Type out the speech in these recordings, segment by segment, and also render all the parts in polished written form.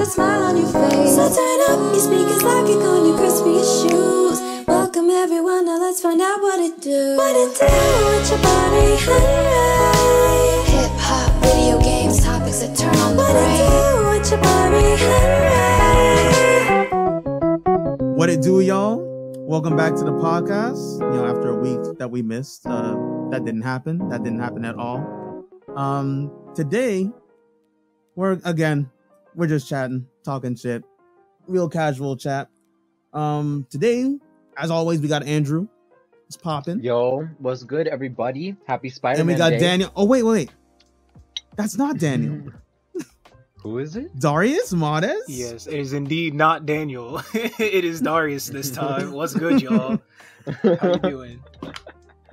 a smile on your face. So turn up your speakers like you're on your Christmas shoes. Welcome everyone, now let's find out what it do. What it do with your body, honey? Hip hop, video games, topics that turn on the brain. What it do with your body, honey? What it do, y'all? Welcome back to the podcast. You know, after a week that we missed, that didn't happen. That didn't happen at all. Today, we're just chatting, talking shit, real casual chat. Today, as always, we got Andrew. It's popping. Yo, what's good, everybody? Happy Spider-Man And we got Day. Daniel. Oh, wait. That's not Daniel. Who is it? Darius Modes? Yes, it is indeed not Daniel. It is Darius this time. What's good, y'all? How you doing?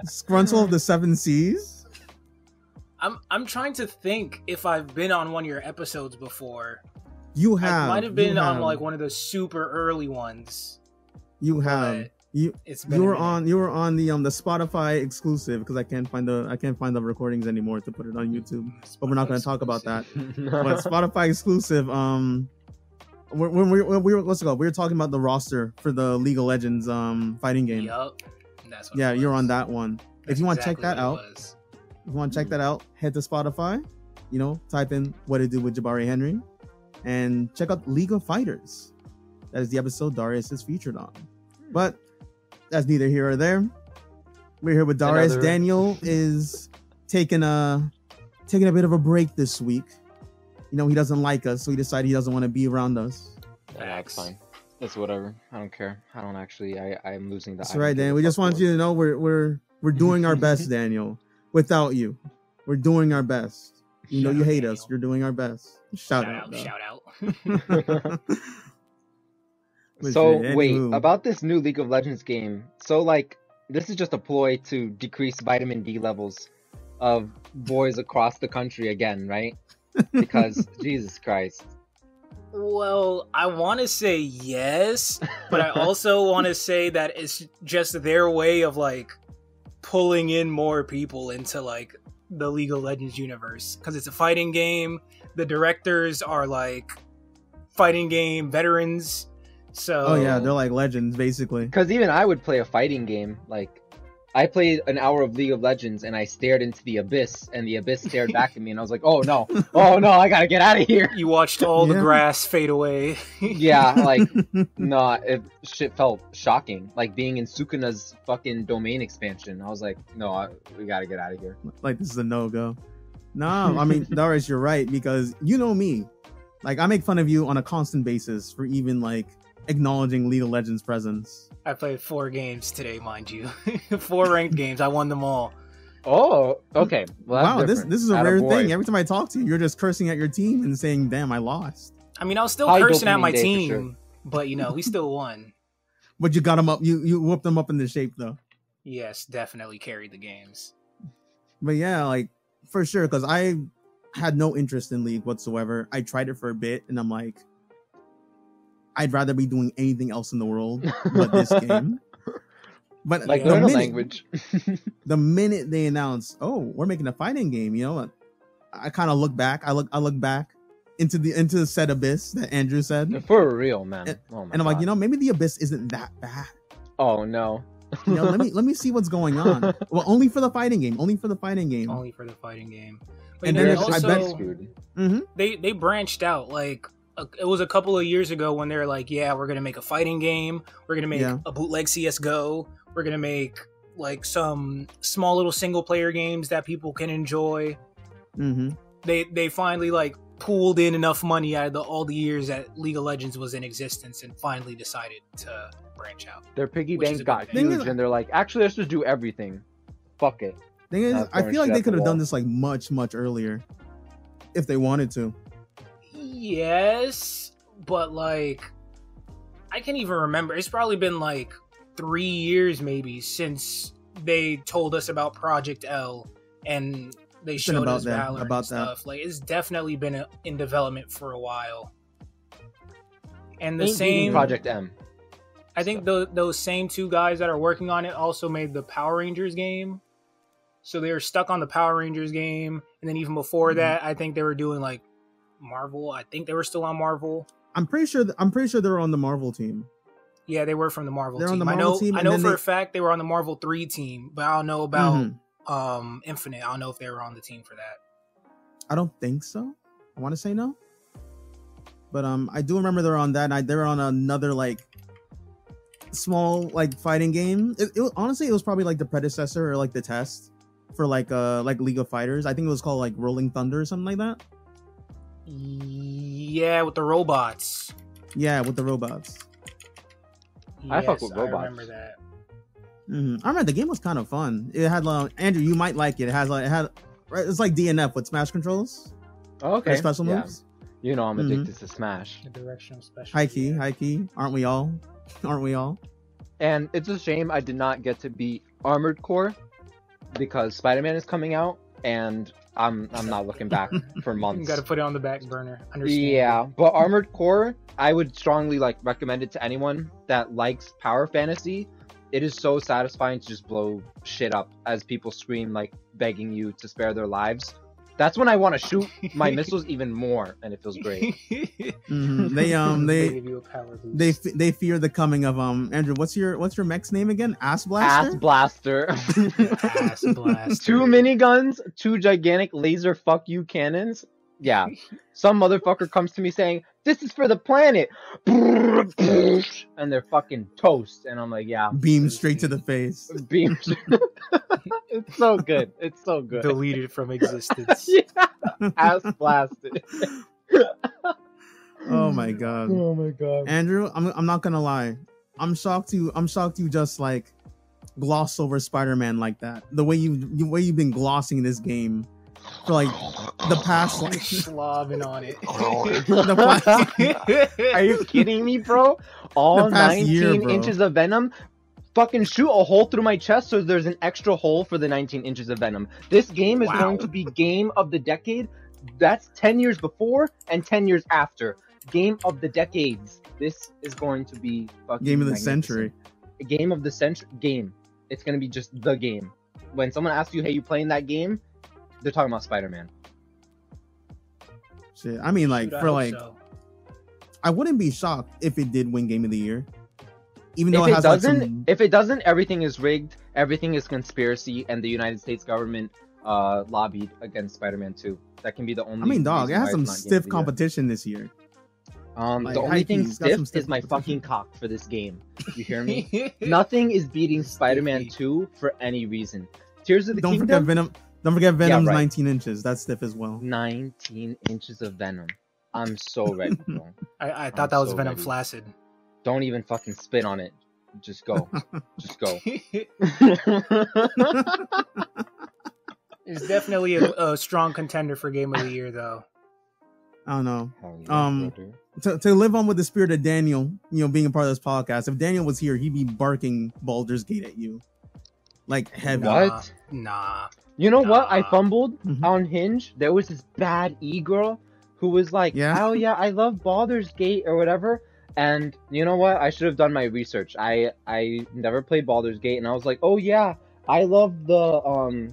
Scruntle of the Seven Seas? I'm trying to think if I've been on one of your episodes before. You have. I might have been on like one of the super early ones. You have. You were on the Spotify exclusive because I can't find the recordings anymore to put it on YouTube. But we're not going to talk about that. But Spotify exclusive. We were talking about the roster for the League of Legends fighting game. Yup. Yeah, you're on that one. If you want to check that out, head to Spotify. You know, type in "What It Do with Jabari Henry," and check out League of Fighters. That is the episode Darius is featured on. But that's neither here or there. We're here with Darius. Daniel is taking a bit of a break this week. You know, he doesn't like us, so he decided he doesn't want to be around us. That's fine. It's whatever. I don't care. I don't actually. I'm losing that. That's right, Dan. We just want you to know we're doing our best, Daniel. Without you, we're doing our best. You know you hate us. You're doing our best. Shout out. So wait, about this new League of Legends game. So like, this is just a ploy to decrease vitamin D levels of boys across the country again, right? Because Jesus Christ. Well, I want to say yes, but I also want to say that it's just their way of like pulling in more people into like the League of Legends universe because it's a fighting game. The directors are like fighting game veterans. So oh yeah, they're like legends basically. Because even I would play a fighting game. Like, I played an hour of League of Legends and I stared into the abyss, and the abyss stared back at me, and I was like, "Oh no, I gotta get out of here." You watched all the grass fade away. Yeah, like shit felt shocking. Like being in Sukuna's fucking domain expansion, I was like, "No, we gotta get out of here." Like this is a no go. No, I mean Darius, you're right because you know me. Like I make fun of you on a constant basis for even like acknowledging League of Legends presence. I played 4 games today, mind you. 4 ranked games. I won them all. Oh, okay. Well, wow, this is a rare thing. Every time I talk to you, you're just cursing at your team and saying, "Damn, I lost." I mean, I was still cursing at my team, sure. But you know, we still won. But you got them up. You whooped them up into shape, though. Yes, definitely carried the games. But yeah, like for sure, because I had no interest in League whatsoever. I tried it for a bit, and I'm like, I'd rather be doing anything else in the world but this game. But like learn a language. The minute they announced, "Oh, we're making a fighting game," you know, I kind of look back. I look back into the said abyss that Andrew said. For real, man. And I'm like, you know, maybe the abyss isn't that bad. Oh no. You know, let me see what's going on. Well, only for the fighting game. But, and then then also, I bet they branched out like. It was a couple of years ago when they were like, yeah, we're going to make a fighting game. We're going to make a bootleg CSGO. We're going to make like some small little single player games that people can enjoy. Mm-hmm. They finally like pooled in enough money out of all the years that League of Legends was in existence and finally decided to branch out. Their piggy bank got huge and they're like, actually, let's just do everything. Fuck it. Thing is, I feel like they could have done this like much earlier if they wanted to. Yes, but like I can't even remember. It's probably been like 3 years maybe since they told us about Project L and they showed us Valor and stuff. Like it's definitely been in development for a while. And the same Project M. I think those same 2 guys that are working on it also made the Power Rangers game. So they were stuck on the Power Rangers game, and then even before that, I think they were doing like Marvel. I think they were still on Marvel. I'm pretty sure they were on the Marvel team. Yeah, they were from the Marvel They're team. on the Marvel team, I know for a fact they were on the Marvel 3 team, but I don't know about Infinite. I don't know if they were on the team for that. I don't think so. I want to say no. But I do remember they're on that night. They were on another like small like fighting game. Honestly, it was probably like the predecessor or like the test for like League of Fighters. I think it was called like Rolling Thunder or something like that. Yeah, with the robots. Yeah, with the robots. I fuck with robots. I remember that. I remember the game was kind of fun. It had Andrew, you might like it. It's like DNF with Smash controls. Oh, okay. Special moves. You know I'm addicted to Smash. The directional special. High key. Aren't we all? And it's a shame I did not get to beat Armored Core because Spider-Man is coming out, and I'm not looking back for months. You got to put it on the back burner. Understand? Yeah, but Armored Core, I would strongly recommend it to anyone that likes power fantasy. It is so satisfying to just blow shit up as people scream begging you to spare their lives. That's when I want to shoot my missiles even more, and it feels great. They fear the coming of Andrew. What's your mech's name again? Ass Blaster. Ass Blaster. Ass Blaster. 2 miniguns, 2 gigantic laser fuck you cannons. Yeah, some motherfucker comes to me saying, "This is for the planet," and they're fucking toast, and I'm like, "Yeah." Beam straight to the face. Beam. It's so good. It's so good. Deleted from existence. Yeah. Ass blasted. Oh my god. Oh my god. Andrew, I'm not gonna lie. I'm shocked you just gloss over Spider-Man like that. The way you've been glossing this game for the past slobbing on it. Are you kidding me, bro? All 19 inches of venom. Fucking shoot a hole through my chest so there's an extra hole for the 19 inches of venom. This game is going to be game of the decade. That's 10 years before and 10 years after. Game of the decades. This is going to be fucking game of the century. Game of the century. Game. It's going to be just the game. When someone asks you, hey, you playing that game? They're talking about Spider-Man. Shit. I mean, I wouldn't be shocked if it did win Game of the Year. Even though if it doesn't, everything is rigged, everything is conspiracy, and the United States government lobbied against Spider-Man 2. That can be the only. I mean, dog, it has some stiff competition this year. The only thing stiff is my fucking cock for this game. You hear me? Nothing is beating Spider-Man 2 for any reason. Tears of the Kingdom. Don't forget Venom's 19 inches. That's stiff as well. 19 inches of Venom. I'm so ready, bro. I thought that was so Venom Flaccid. Don't even fucking spit on it. Just go. Just go. It's definitely a strong contender for Game of the Year, though. I don't know. To live on with the spirit of Daniel, being a part of this podcast, if Daniel was here, he'd be barking Baldur's Gate at you. Heavy. What? Nah. You know what? I fumbled on Hinge. There was this bad e-girl who was like, oh yeah, I love Baldur's Gate or whatever. And you know what? I should have done my research. I never played Baldur's Gate, and I was like, oh yeah, I love the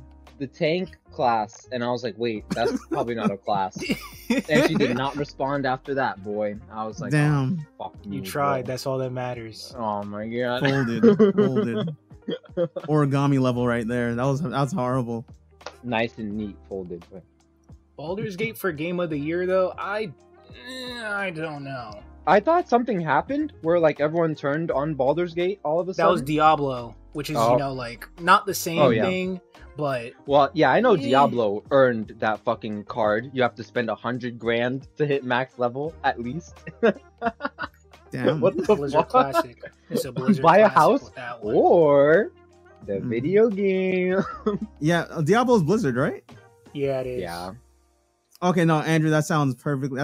tank class. And I was like, wait, that's probably not a class. And she did not respond after that, boy. I was like, damn, oh, fuck you tried. Bro. That's all that matters. Oh my god, folded. Origami level right there. That's horrible. Nice and neat folded. But... Baldur's Gate for Game of the Year though, I don't know. I thought something happened where everyone turned on Baldur's Gate all of a sudden. That was Diablo, which is not the same thing, but I know Diablo earned that fucking card. You have to spend $100,000 to hit max level at least. Damn. What the Blizzard Classic. It's a Blizzard Buy a Classic house or the video game. Yeah, Diablo's Blizzard, right? Yeah, it is. Yeah. Okay, no, Andrew, that sounds perfectly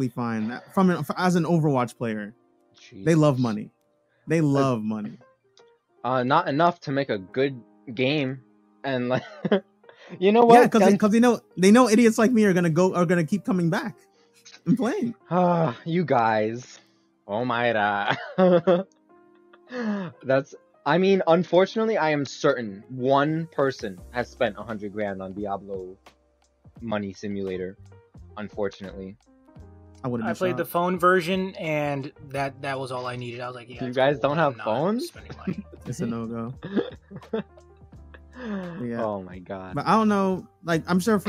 fine. As an Overwatch player, Jesus. They love money. They love money. Not enough to make a good game, and you know what? Yeah, because they know idiots like me are gonna keep coming back and playing. You guys, oh my god. Unfortunately, I am certain one person has spent $100,000 on Diablo Money Simulator. Unfortunately. I wouldn't. I played the phone version, and that was all I needed. I was like, yeah. You guys don't have I'm phones? spending money. It's a no go. Yeah. Oh my god. But I don't know. Like, I'm sure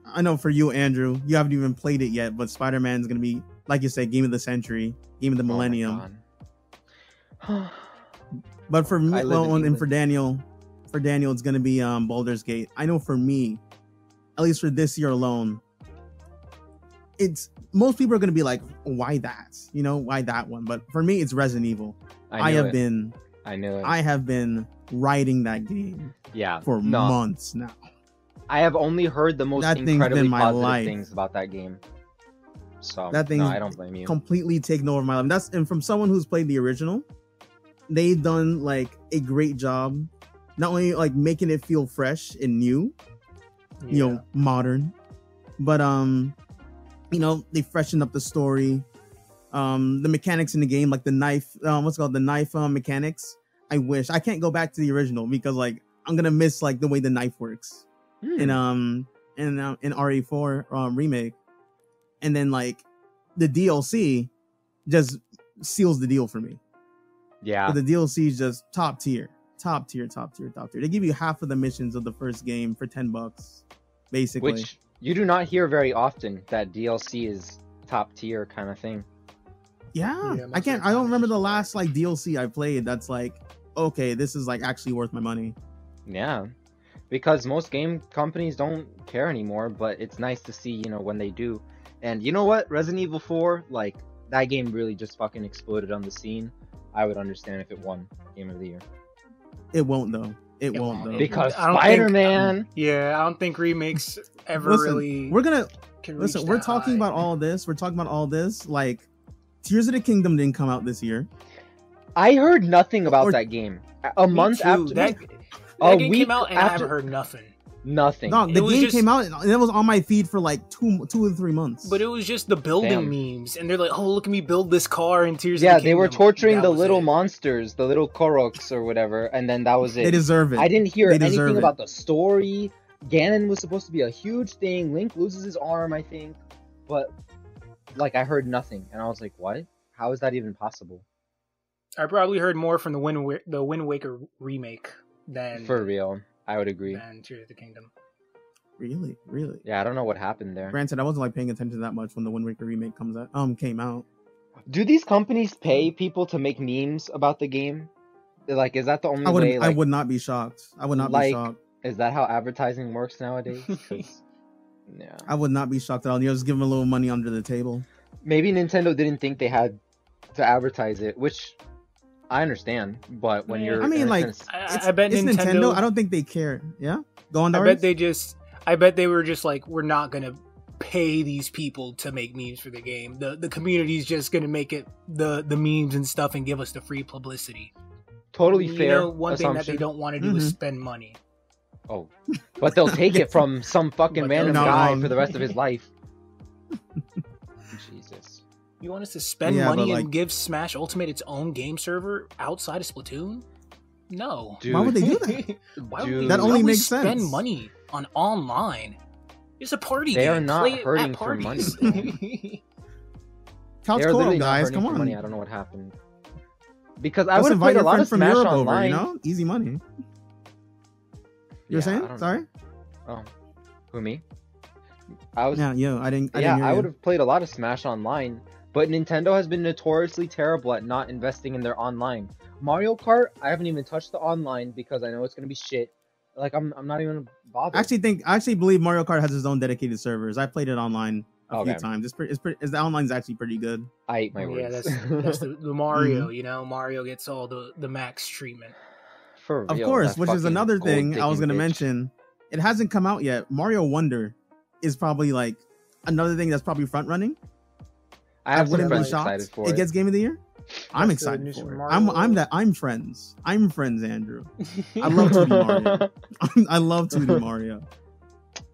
I know for you, Andrew, you haven't even played it yet. But Spider-Man's gonna be, like you said, game of the century, game of the millennium. Oh But for me, and for England. Daniel, it's gonna be Baldur's Gate. I know for me, at least for this year alone, it's most people are gonna be like, why that? You know, why that one? But for me, it's Resident Evil. I have been writing that game for months now. I have only heard the most incredibly positive things about that game. So that thing, I don't blame you. Completely taken over my life. And from someone who's played the original, they've done like a great job, not only like making it feel fresh and new, you know, modern, but you know, they freshened up the story, the mechanics in the game, like the knife, the knife mechanics. I wish I can't go back to the original because like I'm gonna miss like the way the knife works in RE4 remake, and then like the DLC just seals the deal for me. Yeah, but the DLC is just top tier. They give you half of the missions of the first game for $10, basically. Which you do not hear very often. That DLC is top tier kind of thing. Yeah, I don't remember the last like DLC I played that's like, okay, this is like actually worth my money. Yeah, because most game companies don't care anymore, but it's nice to see, you know, when they do. And you know what? Resident Evil 4, like, that game really just fucking exploded on the scene. I would understand if it won Game of the Year. It won't, though. It won't, though. Because Spider-Man! I don't think remakes ever really... We're talking about all this. Like, Tears of the Kingdom didn't come out this year. I heard nothing about that game. A month after... That game came out and I haven't heard nothing. Nothing. No, the game came out and it was on my feed for like two or 3 months. But it was just the building memes, and they're like, "Oh, look at me build this car in Tears of the Kingdom." Yeah, they were torturing the little monsters, the little Koroks or whatever, and then that was it. They deserve it. I didn't hear anything about the story. Ganon was supposed to be a huge thing. Link loses his arm, I think, but like I heard nothing, and I was like, "What? How is that even possible?" I probably heard more from the Wind Waker remake than for real. I would agree. And Tears of the Kingdom. Really? Yeah, I don't know what happened there. Granted, I wasn't like paying attention that much when the Wind Waker remake came out. Do these companies pay people to make memes about the game? Like, is that the only way? Like, I would not be shocked. I would not be shocked. Is that how advertising works nowadays? Yeah. I would not be shocked at all. You know, just give them a little money under the table. Maybe Nintendo didn't think they had to advertise it, which I understand, but when you're... I mean, like, I bet it's Nintendo. I don't think they care. Yeah? Go on, Darius? I bet they were just like, we're not going to pay these people to make memes for the game. The community's just going to make it the memes and stuff and give us the free publicity. Totally fair. You know, one thing that they don't want to do is spend money. Oh. But they'll take it from some fucking random guy for the rest of his life. Jesus. You want us to spend money and give Smash Ultimate its own game server outside of Splatoon? No. Dude. Why would they do that? That only makes sense. Spend money on online. It's a party game. They are not hurting for money. Couch co-op, guys. Come on. Money. I don't know what happened. Because I would have played a lot of Smash online. Over, you know? Easy money. You're saying? Sorry? Oh. Who, me? I didn't hear I would have played a lot of Smash online, but Nintendo has been notoriously terrible at not investing in their online. Mario Kart, I haven't even touched the online because I know it's gonna be shit. Like I'm not even bothered. I actually believe Mario Kart has its own dedicated servers. I played it online a few times. The online's actually pretty good. I ate my words. Yeah, that's the Mario. You know, Mario gets all the max treatment. For real, of course, which is another thing I was gonna mention. It hasn't come out yet. Mario Wonder is probably like another thing that's probably front running. I wouldn't be shocked. It gets Game of the Year. I'm excited for it. I'm friends. I'm friends, Andrew. I love 2D Mario. I love 2D Mario.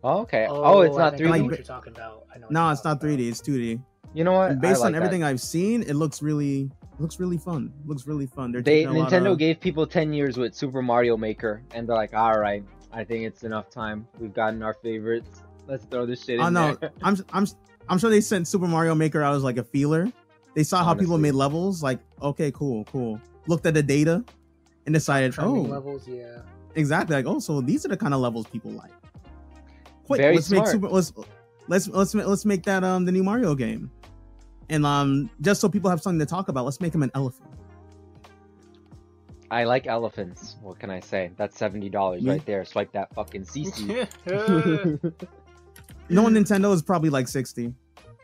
Oh, okay. Oh, it's not 3D. I know what you're talking about. No, it's not 3D. It's 2D. You know what? And based on everything I've seen, it looks really fun. Nintendo gave people 10 years with Super Mario Maker, and they're like, all right, I think it's enough time. We've gotten our favorites. Let's throw this shit in there. I'm sure they sent Super Mario Maker out as like a feeler. They saw how people made levels, like, okay, cool. Looked at the data and decided, levels, yeah. Exactly. Like, so these are the kind of levels people like. Quick, Very let's smart. let's make that the new Mario game. And just so people have something to talk about, let's make him an elephant. I like elephants. What can I say? That's $70 right there. Swipe that fucking CC. No, Nintendo is probably like 60,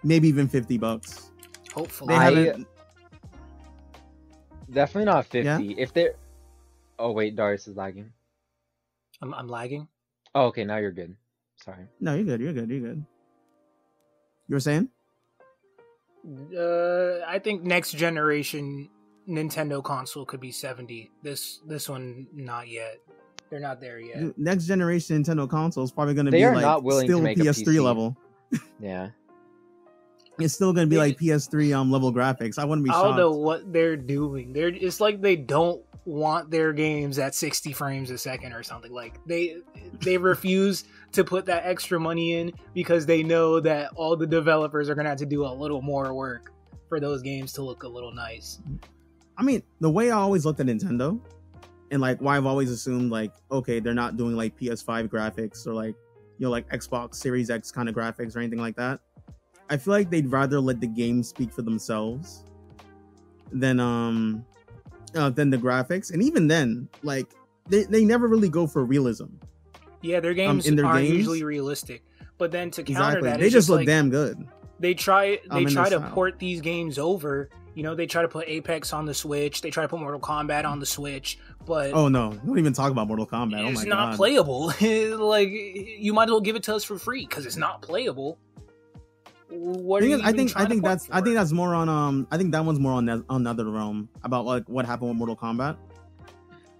maybe even $50. Hopefully, definitely not 50. Yeah? If they're, oh wait, Darius is lagging. I'm lagging. Oh, okay, now you're good. Sorry. No, you're good. You were saying? I think next generation Nintendo console could be 70. This one not yet. They're not there yet. Dude, next generation Nintendo console is probably going to be like not willing still to make PS3 level. Yeah. It's still going to be like PS3 level graphics. I wouldn't be shocked. I don't know what they're doing. It's like they don't want their games at 60 frames a second or something. Like they refuse to put that extra money in because they know that all the developers are going to have to do a little more work for those games to look a little nice. I mean, the way I always looked at Nintendo and like why I've always assumed like, okay, they're not doing like PS5 graphics or like, like Xbox Series X kind of graphics or anything like that. I feel like they'd rather let the games speak for themselves than the graphics. And even then, like they never really go for realism. Yeah, their games aren't usually realistic. But then to counter that, they just look damn good. They try to port these games over. They try to put Apex on the Switch. They try to put Mortal Kombat on the Switch. But oh no, don't even talk about Mortal Kombat. Oh my god, it's not playable. Like you might as well give it to us for free because it's not playable. I think that's more on I think that one's more on Nether Realm about like what happened with Mortal Kombat.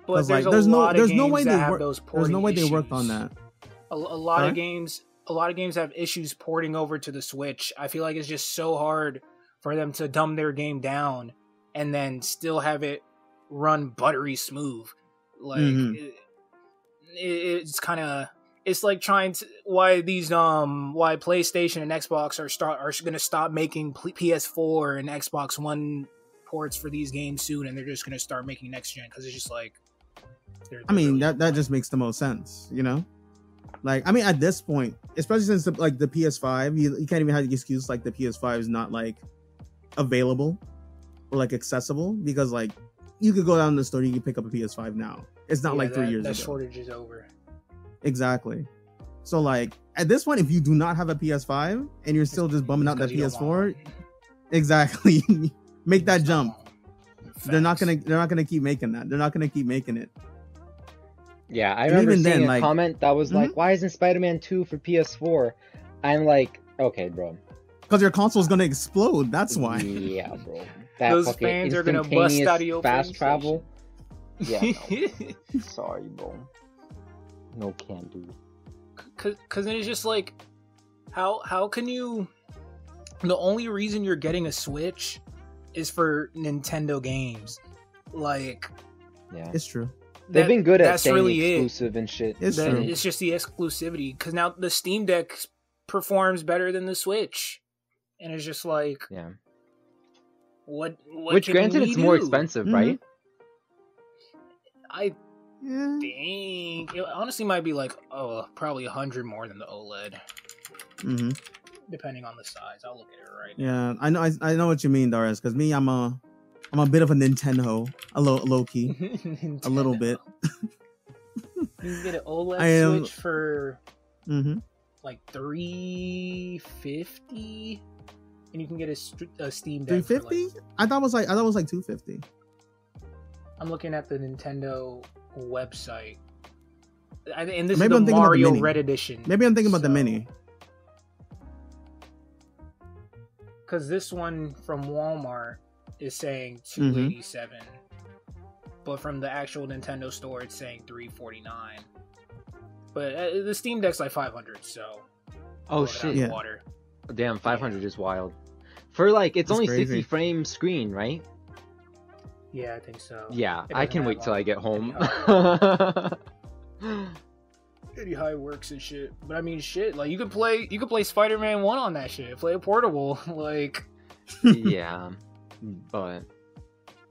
But there's no way they worked on that. A lot of games have issues porting over to the Switch. I feel like it's just so hard for them to dumb their game down and then still have it run buttery smooth. Like it's kind of. It's like why PlayStation and Xbox are going to stop making PS4 and Xbox One ports for these games soon, and they're just going to start making next gen because it's just like. That just makes the most sense, Like, I mean, at this point, especially since the PS5, you can't even have the excuse like the PS5 is not like available or like accessible because like you could go down to the store, you can pick up a PS5 now. It's not like 3 years ago. That shortage is over. Exactly. So like at this point, if you do not have a PS5 and you're still just bumming out that PS4, exactly, make that jump. Facts. They're not gonna keep making that. They're not gonna keep making it. Yeah, I remember seeing a comment that was like, "Why isn't Spider-Man 2 for PS4?" I'm like, okay, bro. Because your console is gonna explode. That's why. Yeah, bro. Those fans are gonna bust out of your fast travel. Yeah. No. Sorry, bro. No, can't do. Because then it's just like, how can you? The only reason you're getting a Switch is for Nintendo games. Like, yeah, it's true. They've been good at staying exclusive and shit. It's true. It's just the exclusivity. Because now the Steam Deck performs better than the Switch, and it's just like, yeah. What Which, granted, it's more expensive, right? I think it honestly might be like probably 100 more than the OLED. Mm-hmm. Depending on the size, I'll look at it right now. Yeah, I know what you mean, Darius. Because me, I'm a bit of a Nintendo, a low key, a little bit. You can get an OLED Switch for like $350, and you can get a Steam Deck. $350? I thought it was like $250. I'm looking at the Nintendo website, and this Maybe is the Mario Red Edition. Maybe I'm thinking about the mini. Because this one from Walmart is saying $287, but from the actual Nintendo store, it's saying $349. But the Steam Deck's like $500, so. Oh shit! Yeah. Water. Damn, 500 is wild. For like, it's only crazy. 60 frame screen, right? Yeah, I think so. Yeah, I can wait till I get home. any high works and shit. But I mean, shit. Like you could play Spider-Man 1 on that shit. Play a portable. Like. Yeah, but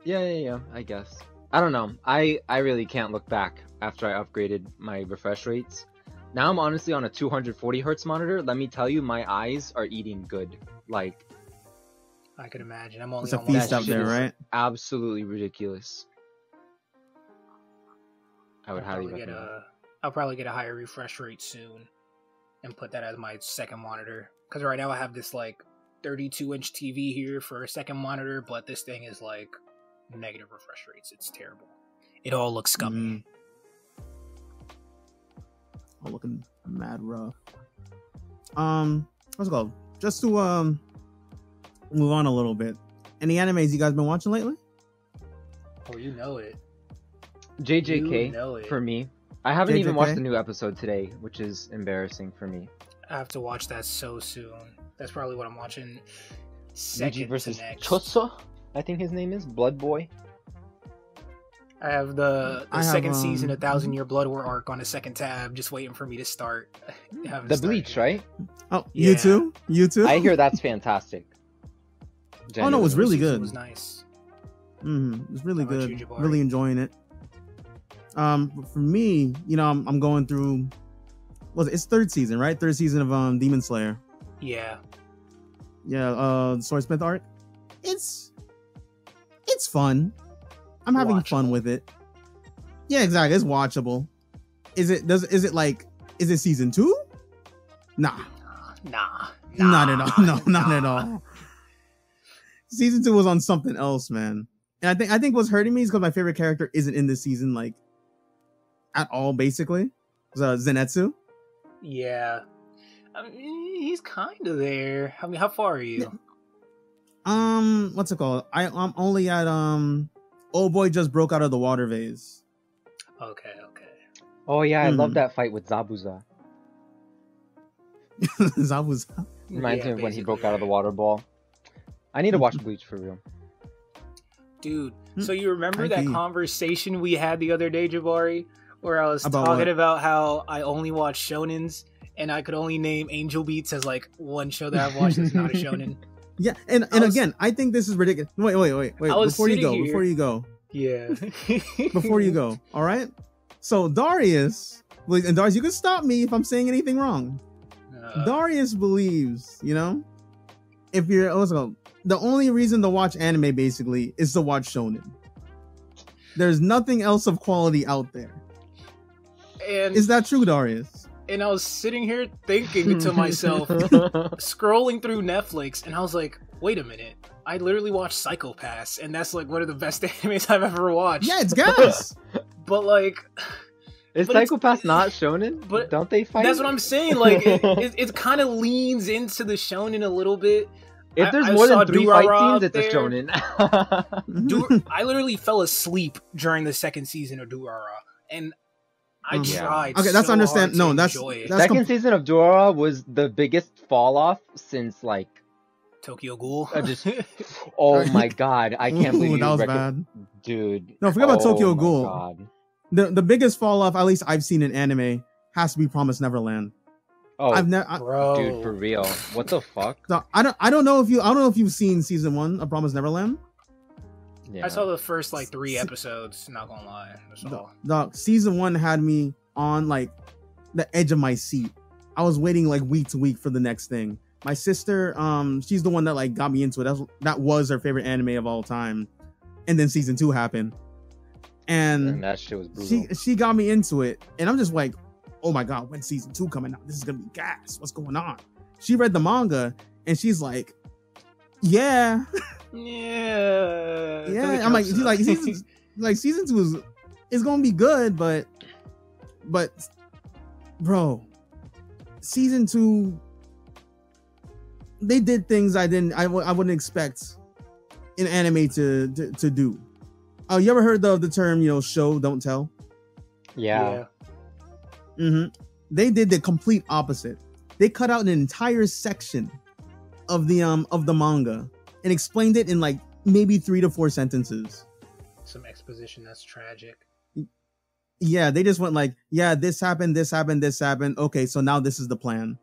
yeah. I guess I don't know. I really can't look back after I upgraded my refresh rates. Now I'm honestly on a 240 hertz monitor. Let me tell you, my eyes are eating good. Like. I can imagine. I'm only it's a on feast out there, right? Absolutely ridiculous. I would highly recommend. I'll probably get a higher refresh rate soon, and put that as my second monitor. Because right now I have this like 32-inch TV here for a second monitor, but this thing is like negative refresh rates. It's terrible. It all looks scummy. All looking mad rough. What's it called? Just to move on a little bit. Any animes you guys been watching lately? Oh, you know it. JJK you know it. For me. I haven't JJK? even watched the new episode today, which is embarrassing for me. I have to watch that so soon. That's probably what I'm watching second versus to next. Choso, I think his name is Blood Boy. I have the second season of 1,000 Year Blood War arc on the second tab, just waiting for me to start. The Bleach, right? Oh, Yeah. You too? I hear that's fantastic. Oh no, it was really Season good. was nice. It was really How about good. you, Jabari? Really enjoying it. For me, I'm going through. It's third season, right? Third season of Demon Slayer. Yeah. Yeah, Swordsmith arc. It's fun. I'm having fun with it. Yeah, exactly. It's watchable. Is it season 2? Nah. Not at all. No, not at all. Season 2 was on something else, man. And I think what's hurting me is because my favorite character isn't in this season, like, at all, basically. It was Zenitsu. Yeah. I mean, he's kind of there. I mean, how far are you? What's it called? I'm only at, old boy just broke out of the water vase. Okay. Oh yeah, I love that fight with Zabuza. Zabuza. Reminds me of when he broke out of the right. water ball. I need to watch Bleach for real. Dude, so you remember I that do. conversation we had the other day, Jabari? Where I was About talking what? about how I only watch shonens, and I could only name Angel Beats as like one show that I've watched that's not a shonen. Yeah, and again, I think this is ridiculous. Wait. I was Before you sitting go. Yeah. Before you go, all right? So Darius, and Darius, you can stop me if I'm saying anything wrong. Darius believes, if you're also the only reason to watch anime basically is to watch shonen. There's nothing else of quality out there. And Is that true, Darius? And I was sitting here thinking to myself, scrolling through Netflix, and I was like, wait a minute. I literally watched Psycho Pass, and that's like one of the best animes I've ever watched. Yeah, it's gas. But like... Is But Psycho Pass not shonen? but Don't they fight? That's what I'm saying. Like, it kind of leans into the shonen a little bit. If there's I more saw than 3 Durara fight up scenes, it's a there. shonen. I literally fell asleep during the second season of Durara, and I Yeah. tried. Okay, that's so understand- hard to no, that's- enjoy it. that's- Second season of Durara was the biggest fall off since like Tokyo Ghoul. oh my god, I can't believe you that was bad. Dude. No, forget about Tokyo my Ghoul. God. The biggest fall off, at least I've seen in anime, has to be Promised Neverland. Oh, I've never. Bro, dude, for real. What the fuck? I don't know if you've seen season 1 of Promised Neverland. Yeah. I saw the first like 3 episodes. Not gonna lie, that's all. The season 1 had me on like the edge of my seat. I was waiting like week to week for the next thing. My sister, she's the one that like got me into it. That was her favorite anime of all time. And then season 2 happened, and that shit was brutal. she got me into it, and I'm just like, oh my god, when's season 2 coming out? This is gonna be gas. What's going on? She read the manga, and she's like, yeah. Yeah. I'm like, she's like, season 2 is gonna be good, but bro, season 2, they did things I wouldn't expect in anime to do. Oh, you ever heard of the term, show don't tell? Yeah. They did the complete opposite. They cut out an entire section of the manga and explained it in like maybe 3 to 4 sentences. Some exposition that's tragic. Yeah, they just went like, yeah, this happened, this happened, this happened. Okay, so now this is the plan.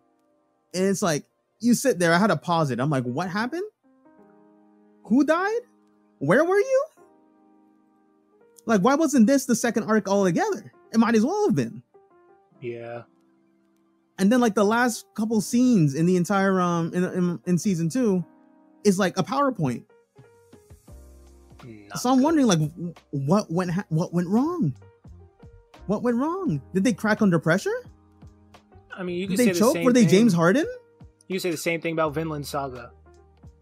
And it's like, you sit there, I had to pause it. I'm like, what happened? Who died? Where were you? Like, why wasn't this the second arc altogether? It might as well have been. Yeah. And then like the last couple scenes in the entire in season 2 is like a PowerPoint. So I'm wondering like what went wrong? What went wrong? Did they crack under pressure? I mean, you could Did say they choke? the same Were they thing. James Harden? You could say the same thing about Vinland Saga,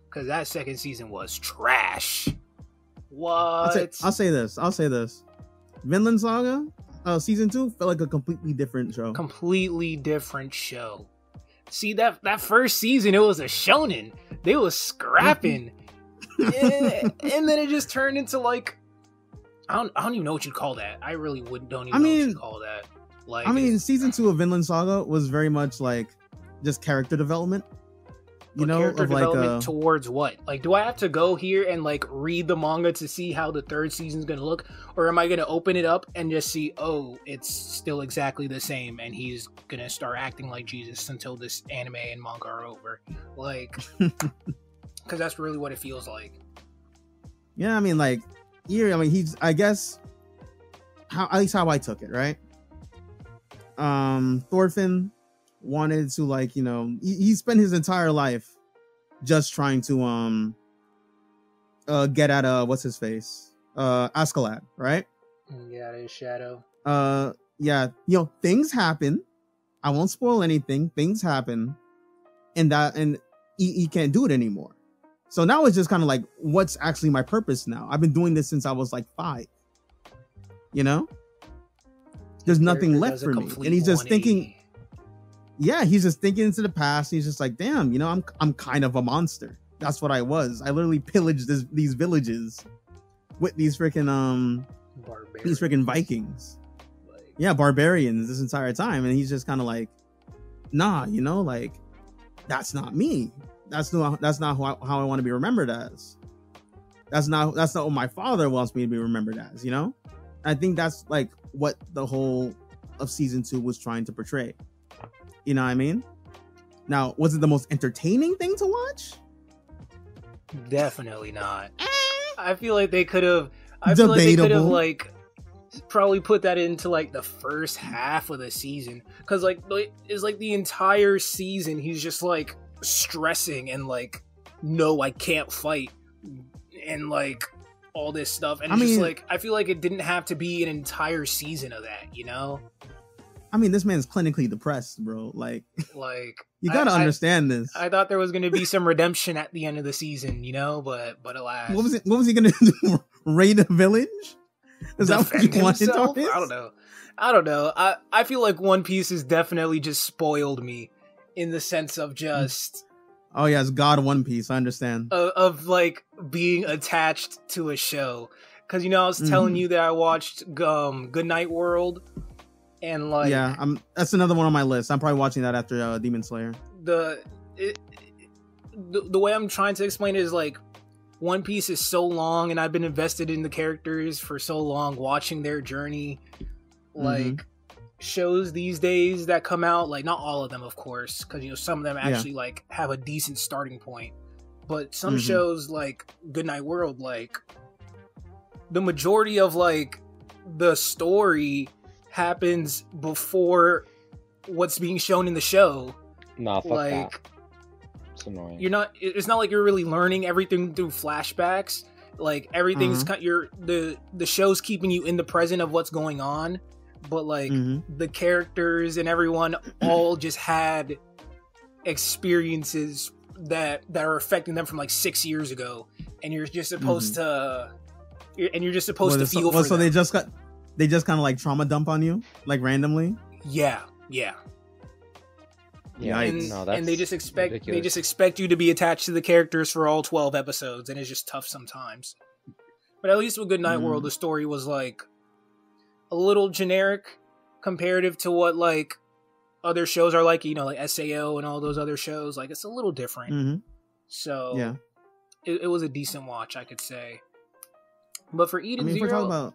because that second season was trash. What? I'll say this. Vinland Saga, season 2 felt like a completely different show. Completely different show. See, that first season, it was a shonen. They was scrapping. And then it just turned into like, I don't even know what you'd call that. I really don't even know what you'd call that. Like, Season 2 of Vinland Saga was very much like just character development. You know, character of like development towards what? Like, do I have to go here and like read the manga to see how the third season's gonna look, or am I gonna open it up and just see, oh, it's still exactly the same, and he's gonna start acting like Jesus until this anime and manga are over? Like, because that's really what it feels like. Yeah, I mean, like, here, I mean, he's, I guess, at least how I took it, right? Thorfinn wanted to, like, you know, he spent his entire life just trying to get at what's his face, Askeladd, right? Yeah, his shadow. Yeah, you know, things happen. I won't spoil anything. Things happen, and he can't do it anymore. So now it's just kind of like, what's actually my purpose now? I've been doing this since I was like 5. You know, there's nothing left for me, and he's just thinking. Yeah, he's just thinking into the past. He's just like, damn, you know, I'm kind of a monster. That's what I was. I literally pillaged these villages with these freaking Vikings. Yeah, barbarians this entire time, and he's just kind of like, nah, you know, like, that's not me. That's not how I want to be remembered as. That's not what my father wants me to be remembered as. You know, I think that's like what the whole of season 2 was trying to portray. You know what I mean? Now, was it the most entertaining thing to watch? Definitely not. I feel like they could have. I feel like they could have like probably put that into like the first half of the season, because like it's like the entire season he's just like stressing and like, no, I can't fight, and like all this stuff, and just like, I feel like it didn't have to be an entire season of that, you know? I mean, this man's clinically depressed, bro. Like you gotta understand this. I thought there was gonna be some redemption at the end of the season, you know, but alas. What was he gonna do? Raid a village? Is that what you wanted? I don't know. I feel like One Piece has definitely just spoiled me in the sense of just. Oh yeah, it's God One Piece. I understand. Of like being attached to a show, because you know I was telling you that I watched Goodnight World. And like, yeah, that's another one on my list. I'm probably watching that after Demon Slayer. The way I'm trying to explain it is like, One Piece is so long, and I've been invested in the characters for so long, watching their journey. Like, shows these days that come out, like, not all of them, of course, because you know some of them actually like have a decent starting point, but some shows like Goodnight World, like the majority of like the story happens before what's being shown in the show. Nah, fuck like, that. It's annoying. It's not like you're really learning everything through flashbacks. Like, everything's the show's keeping you in the present of what's going on, but like the characters and everyone all just had experiences that are affecting them from like 6 years ago, and you're just supposed to to feel for them. They just kind of like trauma dump on you, like randomly. Yeah. And they just expect you to be attached to the characters for all 12 episodes, and it's just tough sometimes. But at least with Goodnight World, the story was like a little generic comparative to what like other shows are like, you know, like SAO and all those other shows. Like, it's a little different. So yeah, it was a decent watch, I could say. But for Eden Zero,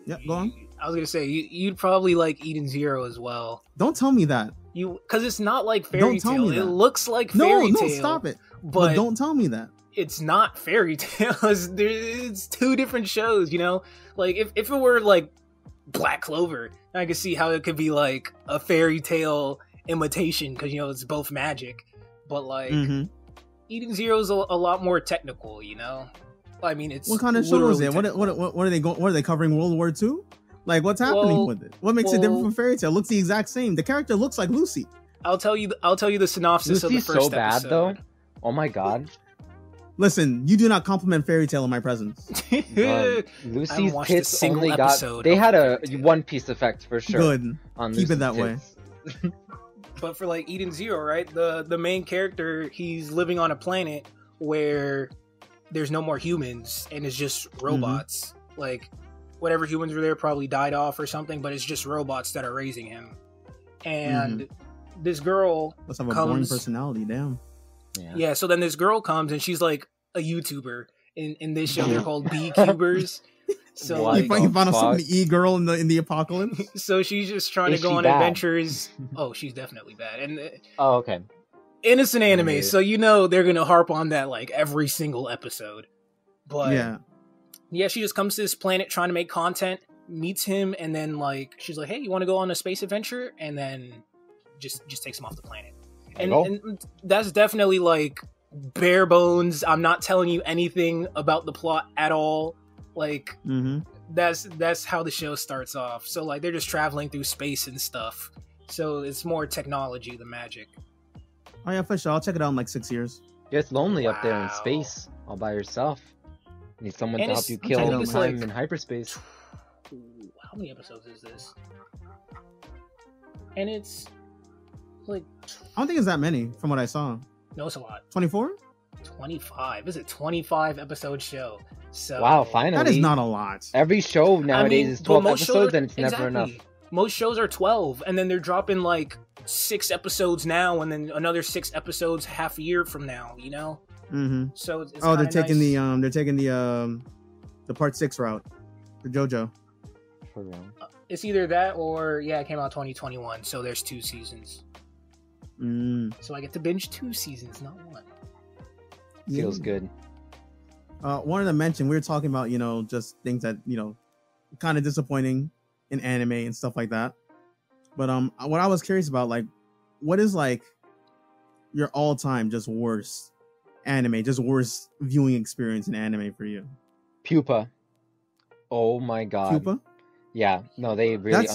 Yeah, go on. I was gonna say you'd probably like Eden Zero as well. Don't tell me that. Because it's not like Fairy Tell Tail. me It that. looks like Fairy Tail. No, stop it. But don't tell me that. It's not Fairy Tail. It's two different shows, you know? Like, if it were, like, Black Clover, I could see how it could be, like, a Fairy Tail imitation, because, you know, it's both magic. But, like, Eden Zero is a lot more technical, you know? I mean, it's what kind of show is it? What are they What are they covering? World War II? Like, what's happening with it? What makes it different from Fairy Tail? It looks the exact same. The character looks like Lucy. I'll tell you the synopsis of the first so bad, episode. though. Oh my god. Listen, you do not compliment Fairy Tail in my presence. Lucy's tits only got... They had a One Piece effect for sure. Good. Keep it that way. But for like Eden Zero, right? The main character, he's living on a planet where there's no more humans and it's just robots. Like, whatever humans were there probably died off or something, but it's just robots that are raising him. And this girl must have a boring personality, damn. Yeah, so then this girl comes and she's like a YouTuber. In this show, they're called Beekeepers. So like, you found some e-girl in the apocalypse. So she's just trying to go on adventures. Oh, she's definitely bad. And okay. Innocent anime, so you know they're gonna harp on that like every single episode. But yeah, she just comes to this planet trying to make content, meets him, and then like she's like, "Hey, you want to go on a space adventure?" And then just takes him off the planet. And that's definitely like bare bones. I'm not telling you anything about the plot at all. Like that's how the show starts off. So like they're just traveling through space and stuff. So it's more technology than magic. Oh yeah, for sure. I'll check it out in like 6 years. Yeah, it's lonely up there in space, all by yourself. You need someone to help you kill time in hyperspace. How many episodes is this? And it's like... I don't think it's that many from what I saw. No, it's a lot. 24? 25. This is a 25 episode show. So wow, finally. That is not a lot. Every show nowadays is 12 episodes and it's never enough. Most shows are 12 and then they're dropping like 6 episodes now and then another 6 episodes half a year from now, you know? So it's they're taking the part 6 route for JoJo. It's either that or it came out 2021, so there's 2 seasons. So I get to binge 2 seasons, not 1. Feels good. Wanted to mention, we were talking about, you know, just things that, you know, kind of disappointing in anime and stuff like that. But what I was curious about, like, what is like your all-time just worst anime, just worst viewing experience in anime for you? Pupa. Oh my god. Pupa? Yeah, no, they really that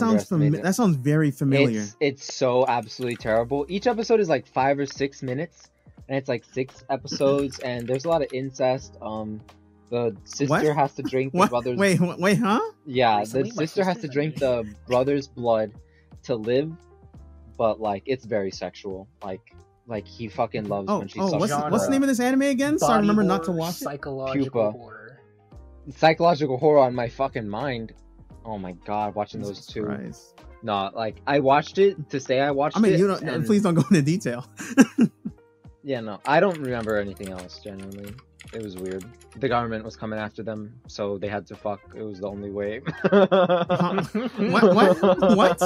sounds very familiar. It's so absolutely terrible. Each episode is like 5 or 6 minutes, and it's like 6 episodes, and there's a lot of incest. The sister has to drink the brother's... Wait, huh? Yeah, recently, the sister has to drink the brother's blood to live, but like it's very sexual. Like he fucking loves when she sucks. What's the name of this anime again? So I remember not to watch psychological horror. Psychological horror on my fucking mind. Oh my god, watching those two. Christ. No, like I watched it to say I watched it. I mean, you don't. Please don't go into detail. Yeah, no, I don't remember anything else. Genuinely, it was weird. The government was coming after them, so they had to fuck. It was the only way. What?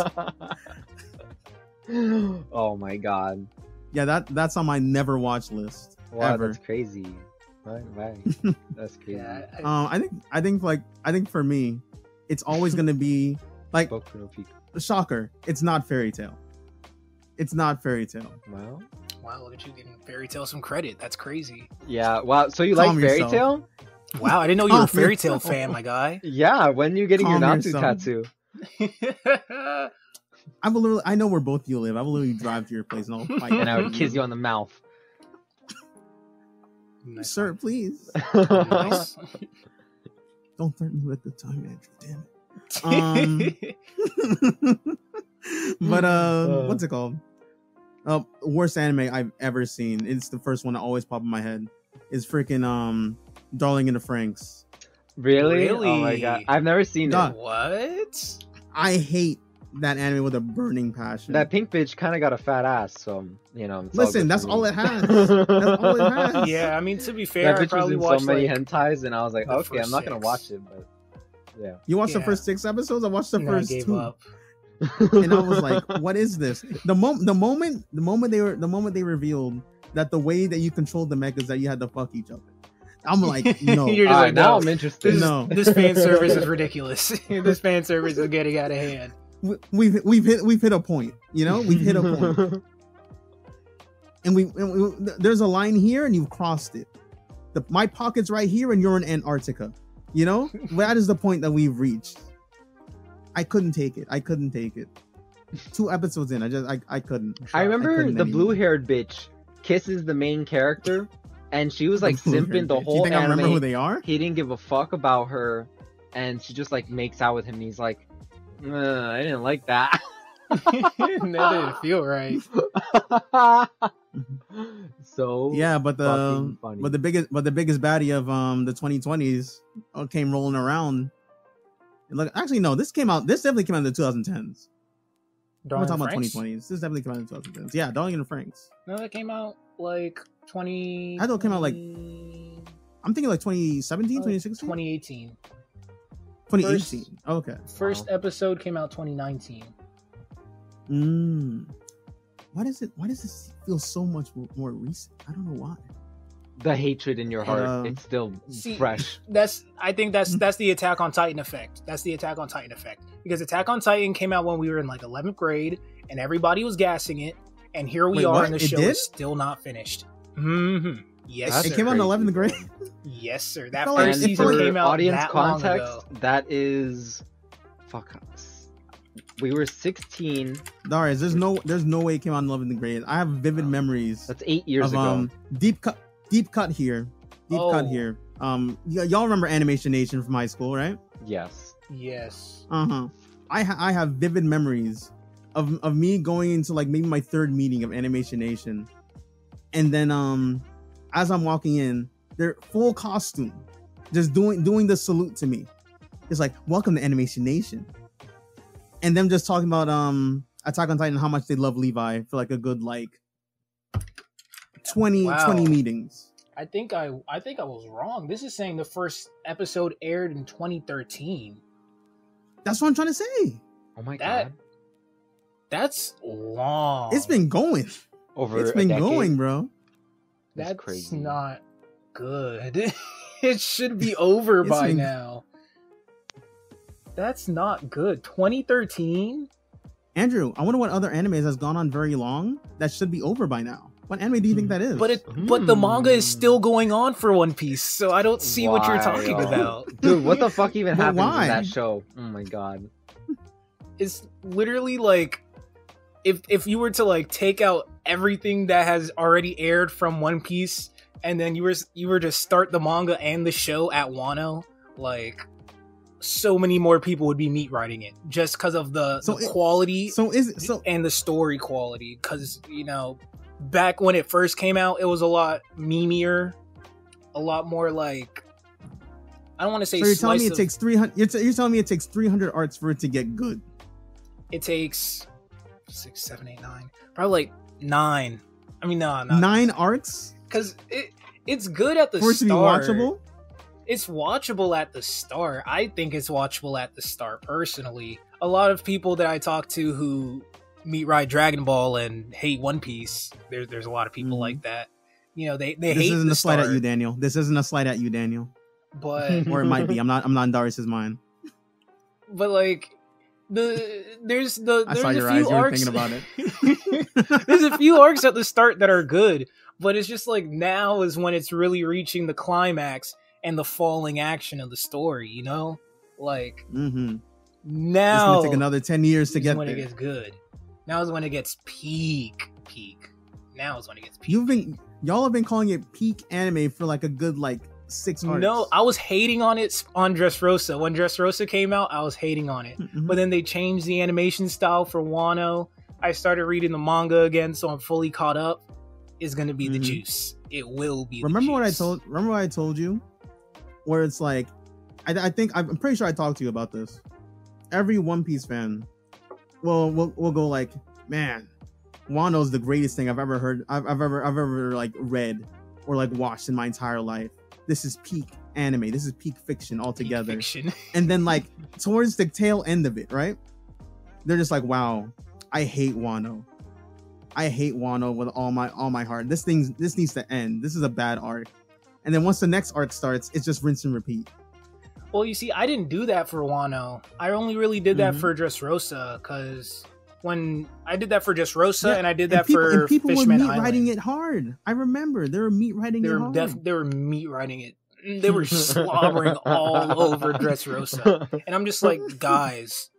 Oh my god. Yeah, that's on my never watch list. Wow, ever. That's crazy. Right. That's crazy. I think for me, it's always gonna be like shocker. It's not Fairy Tail. It's not Fairy Tail. Wow, look at you giving Fairy Tail some credit. That's crazy. Yeah. Wow. So you like Fairy Tail? Wow, I didn't know you were a Fairy Tail fan, my guy. Yeah. When are you getting your Natsu tattoo? I know where both of you live. I will literally drive to your place and I'll fight. And I would kiss you on the mouth. Nice. Sir, please. Nice. Don't threaten me with the time, Andrew. Damn it. But what's it called? Worst anime I've ever seen. It's the first one that always popped in my head. Is freaking Darling in the Franxx. Really? Oh my god, I've never seen it. What? I hate that anime with a burning passion. That pink bitch kind of got a fat ass, so you know. Listen, that's all it has. That's all it has. Yeah, I mean, to be fair, that bitch I probably was in watched so many hentais, and I was like, okay, I'm not gonna watch it, but Yeah. You watched the first 6 episodes? I watched the first 2. Up. And I was like, what is this? The moment they revealed that the way that you controlled the mech is that you had to fuck each other. I'm like, no. You're just like, no, now I'm interested. This fan service is ridiculous. This fan service is getting out of hand. We've hit a point, you know? We've hit a point. And there's a line here and you've crossed it. My pocket's right here and you're in Antarctica. You know? That is the point that we've reached. I couldn't take it. 2 episodes in, I couldn't. I remember the blue-haired bitch kisses the main character, and she was like simping the whole you think anime. I remember who they are? He didn't give a fuck about her, and she just like makes out with him, and he's like, I didn't like that. That didn't feel right. So yeah, but funny. the biggest baddie of the 2020s came rolling around. Look, actually no, this definitely came out in the 2010s. We're talking about 2020s. This definitely came out in the 2010s. Yeah, Darling and Franks. No, that came out like 20. I thought it came out like, I'm thinking like 2017, 2016? 2018. 2018. Okay. First episode came out 2019. Why does this feel so much more recent? I don't know why. The hatred in your heart, it's still fresh. I think that's the Attack on Titan effect. That's the Attack on Titan effect. Because Attack on Titan came out when we were in like 11th grade and everybody was gassing it, and here we are, and the show is still not finished. Mm-hmm. Yes, it came out in 11th grade. Yes, sir. That first season came out audience that context, long ago. That is fuck us. We were 16. Darius, there's no way it came out in 11th grade. I have vivid memories. That's 8 years ago. Deep cut here. Y'all remember Animation Nation from high school, right? Yes. I have vivid memories of me going into like maybe my 3rd meeting of Animation Nation, and then as I'm walking in, they're full costume, just doing the salute to me. It's like, welcome to Animation Nation, and them just talking about Attack on Titan, how much they love Levi for like a good like 20 meetings. I think I was wrong. This is saying the first episode aired in 2013. That's what I'm trying to say. Oh my god. That's long. It's been going. It's been going, bro. That's crazy. Not good. It should be over by now. That's not good. 2013? Andrew, I wonder what other animes has gone on very long that should be over by now. What anime do you think that is? But the manga is still going on for One Piece, so I don't see what you're talking about. Dude, what the fuck even happens in that show? Oh my god. It's literally like if you were to like take out everything that has already aired from One Piece and then you were to start the manga and the show at Wano, like so many more people would be meat writing it just because of the quality and the story quality, because you know back when it first came out, it was a lot memeier, a lot more like, I don't want to say. So you're telling me it takes 300? You're telling me it takes 300 arcs for it to get good? It takes 6, 7, 8, 9, probably like 9. I mean, no, 9 arcs. Because it's good at the for it start. To be watchable. It's watchable at the start. I think it's watchable at the start. Personally, a lot of people that I talk to who meat ride Dragon Ball and hate One Piece. There's a lot of people like that. You know, they hate. This isn't a slight at you, Daniel. This isn't a slight at you, Daniel. But or it might be. I'm not in Darius's mind. But like there's I saw your eyes. You were thinking about it. There's a few arcs at the start that are good, but it's just like now is when it's really reaching the climax and the falling action of the story. You know, like now it's gonna take another 10 years to get when there. It gets good. Now is when it gets peak. Now is when it gets peak. Y'all have been calling it peak anime for like a good 6 arcs. No, I was hating on it on Dressrosa. When Dressrosa came out, I was hating on it. But then they changed the animation style for Wano. I started reading the manga again, so I'm fully caught up. It's gonna be the juice. It will be. Remember what I told you? Where it's like, I'm pretty sure I talked to you about this. Every One Piece fan, we'll go like, man, Wano's the greatest thing I've ever heard. I've ever read or watched in my entire life. This is peak anime. This is peak fiction altogether. Peak fiction. And then like towards the tail end of it, right? They're just like, wow, I hate Wano. I hate Wano with all my heart. This needs to end. This is a bad arc. And then once the next arc starts, it's just rinse and repeat. Well, you see, I didn't do that for Wano. I only really did that for Dressrosa, because when I did that for Dressrosa, and I did that for people Fishman were meat Island. writing it hard. I remember they were meat writing it hard. They were meat writing it. They were slobbering all over Dressrosa. And I'm just like, guys,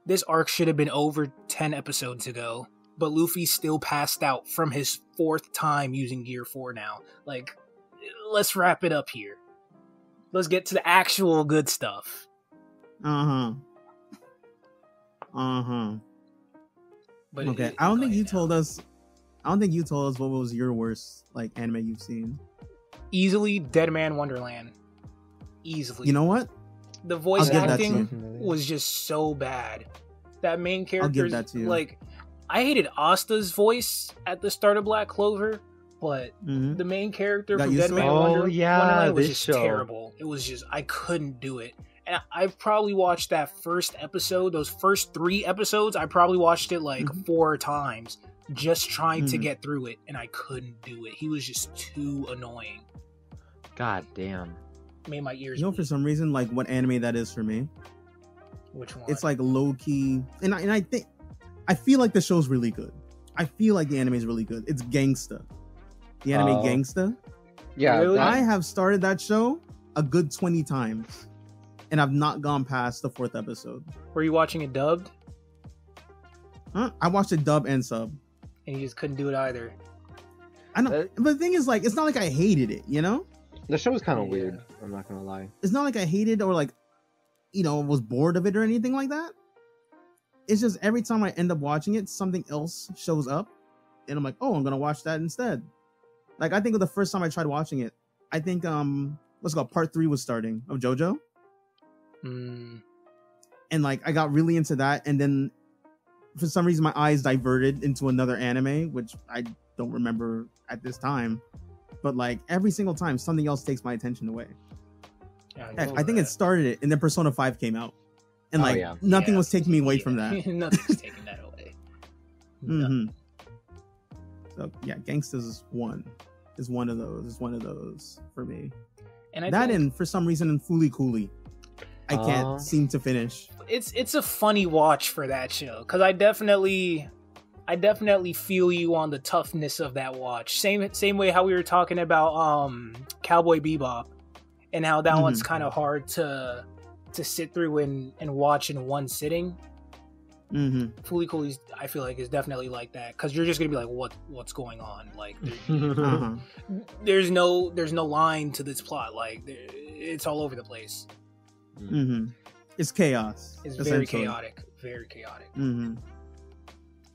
this arc should have been over 10 episodes ago. But Luffy's still passed out from his 4th time using Gear 4 now. Like, let's wrap it up here. Let's get to the actual good stuff. But okay, I don't think you told us what was your worst like anime you've seen. Easily Dead Man Wonderland. Easily. You know what? The voice acting was just so bad. That main character, like, I hated Asta's voice at the start of Black Clover, but the main character from Dead Man Wonderland was just terrible. It was just, I couldn't do it. And I've probably watched that first episode, those first 3 episodes, I probably watched it like 4 times, just trying to get through it, and I couldn't do it. He was just too annoying. God damn. Made my ears bleed. For some reason, like what anime that is for me. Which one? It's like low key, and I feel like the show's really good. I feel like the anime is really good. It's Gangsta. The anime Gangsta. Yeah, really? I have started that show a good 20 times, and I've not gone past the 4th episode. Were you watching it dubbed? I watched it dub and sub. And you just couldn't do it either. I know, but the thing is, like, it's not like I hated it, you know? The show was kind of weird. I'm not gonna lie. It's not like I hated or like, was bored of it or anything like that. It's just every time I end up watching it, something else shows up, and I'm like, oh, I'm gonna watch that instead. Like, I think of the first time I tried watching it, I think what's it called, part 3 was starting of JoJo, and like I got really into that, and then for some reason my eyes diverted into another anime, which I don't remember at this time, but like every single time something else takes my attention away. Yeah, I think it started it, and then Persona 5 came out. And nothing was taking me away from that. Nothing's taking that away. So yeah, Gangsta's is one of those. It's one of those for me. And and for some reason in Fooly Cooly, I can't seem to finish. It's a funny watch for that show, because I definitely feel you on the toughness of that watch. Same way how we were talking about Cowboy Bebop, and how that one's kind of hard to sit through and watch in one sitting. Fooly Cooly, I feel like, is definitely like that, because you're just gonna be like, what's going on? Like, there's no line to this plot. Like, it's all over the place. It's chaos. It's very chaotic.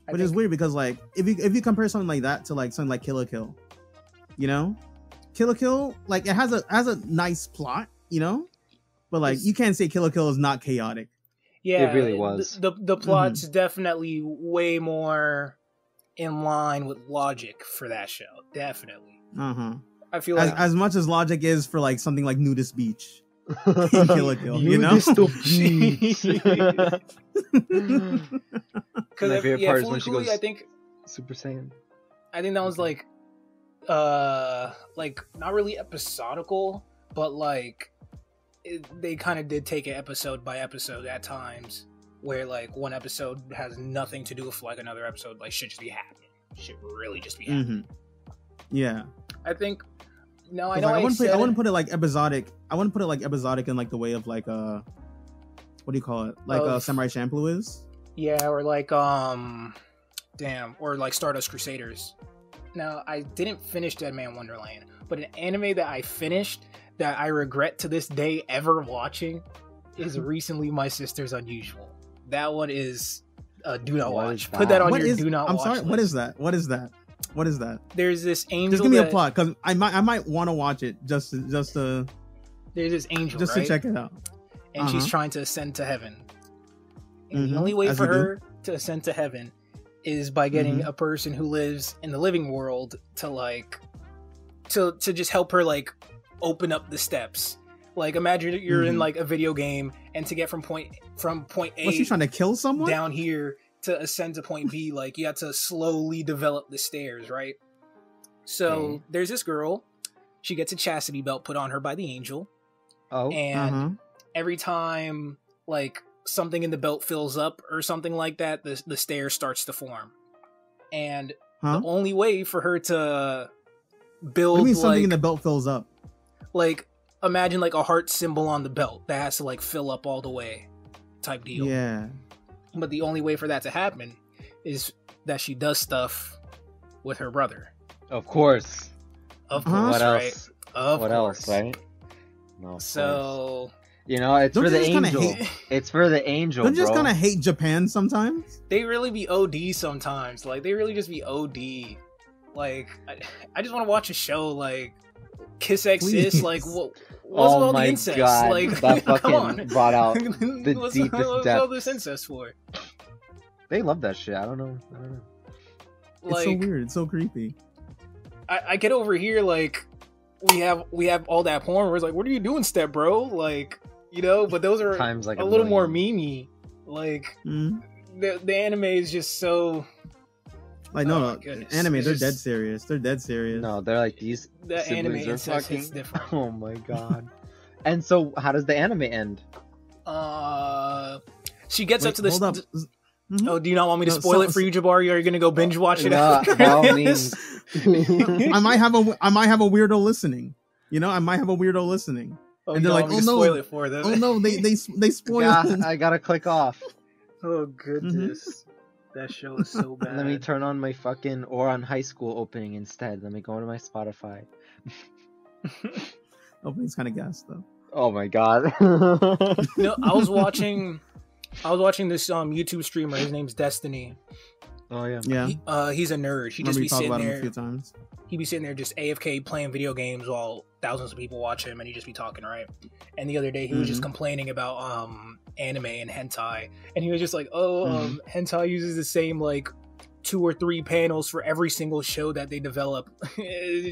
Which is weird, because like if you compare something like that to like something like Kill la Kill, Kill la Kill, like, it has a nice plot, but like you can't say Kill la Kill is not chaotic. Yeah, it really was. The plot's definitely way more in line with logic for that show. Definitely. I feel like as much as logic is for like something like Nudist Beach. Kill la Kill, Nudist Beach. Because my favorite part is when she goes, I think Super Saiyan. I think that was like not really episodical, but like they kind of did take it episode by episode at times, where like one episode has nothing to do with like another episode. Like, shit just be happening. Shit really just be happening. Yeah, I think. No, I know. Like, I wouldn't put it like episodic. I wouldn't put it like episodic in like the way of like what do you call it? Like Samurai Champloo is. Yeah, or like or like Stardust Crusaders. Now, I didn't finish Dead Man Wonderland, but an anime that I finished that I regret to this day ever watching is Recently My Sister's Unusual. That one is do not watch. Put that on your do not watch. I'm sorry. What is that? What is that? What is that? There's this angel. Just give me a plot, because I might want to watch it just to. There's this angel, just to check it out, and she's trying to ascend to heaven. And the only way for her to ascend to heaven is by getting a person who lives in the living world to like to just help her like open up the steps. Like, imagine you're in like a video game, and to get from point A, was he trying to kill someone down here to ascend to point B? Like, you have to slowly develop the stairs, right? So there's this girl. She gets a chastity belt put on her by the angel. Oh, and every time like something in the belt fills up or something like that, the stair starts to form. And the only way for her to build, what do you mean like, something in the belt fills up? Like, imagine like a heart symbol on the belt that has to like fill up all the way, type deal. Yeah. But the only way for that to happen is that she does stuff with her brother. Of course. Of course, what right? else? Of what course. else, right? No. So, you know, it's Don't for the you just kinda angel. It's for the angel, Don't you just bro. kind of hate Japan sometimes? they really be OD sometimes. Like, they really just be OD. Like, I just want to watch a show like Kiss Exist. Please. Like, what's Oh with all my the incest? God, Like, that come on. fucking brought out the what's deepest all depths. this incest for? They love that shit. I don't know. It's Like, so weird. It's so creepy. I get over here, like, we have all that porn where it's like, what are you doing, step bro? Like, you know, but those are Times like a little more memey. Like, the anime is just so... Like, Oh no, my goodness. anime, It's they're just- dead serious. They're dead serious. No, they're like these The anime siblings are incest fucking. is different. Oh my god. And so, how does the anime end? She gets up to this... Hold up. Oh, do you not want me to No, spoil it for you, Jabari? Or are you gonna go binge watch it? No, after by all this? means. I might have a weirdo listening. You know, I might have a weirdo listening. Oh, And you they're don't like, want me to "Oh, no. spoil it for them. Oh no, they spoiled. Yeah, I gotta click off. Oh goodness, that show is so bad. Let me turn on my fucking or on high school opening instead. Let me go to my Spotify. Opening's kind of gas though. Oh my god. No, I was watching this YouTube streamer. His name's Destiny. Oh yeah. Yeah. He's a nerd. He Remember just you be talked sitting about him a there. few times. He'd be sitting there just AFK playing video games while thousands of people watch him, and he'd just be talking, right? And the other day he was just complaining about anime and hentai, and he was just like, hentai uses the same like 2 or 3 panels for every single show that they develop.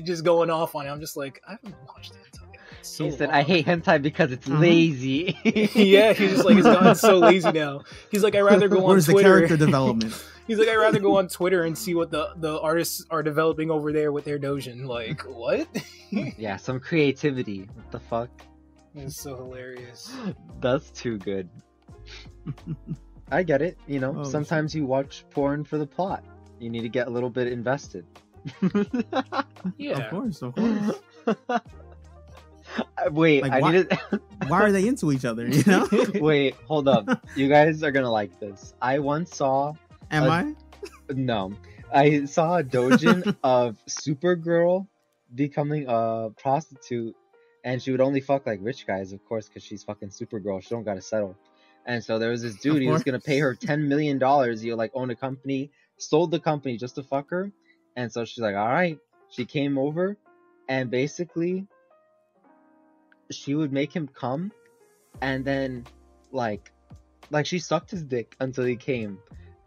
Just going off on it. I'm just like, I haven't watched hentai. So He said, long. "I hate hentai because it's lazy." Yeah, he's just like, it's gotten so lazy now. He's like, I'd rather go on Where's the Twitter. character development? He's like, I'd rather go on Twitter and see what the artists are developing over there with their dojin. Like, what? Yeah, some creativity. What the fuck? It's so hilarious. That's too good. I get it. You know, Oh, sometimes you watch porn for the plot. You need to get a little bit invested. Yeah. Of course. Wait, Like, I why- needed. Why are they into each other? You know? Wait, hold up. You guys are gonna like this. I once saw. Am I? No, I saw a dojin of Supergirl becoming a prostitute, and she would only fuck like rich guys, of course, because she's fucking Supergirl. She don't gotta settle. And so there was this dude. He was gonna pay her $10 million. He'll like own a company, sold the company just to fuck her. And so she's like, all right. She came over, and basically, she would make him come, and then like she sucked his dick until he came,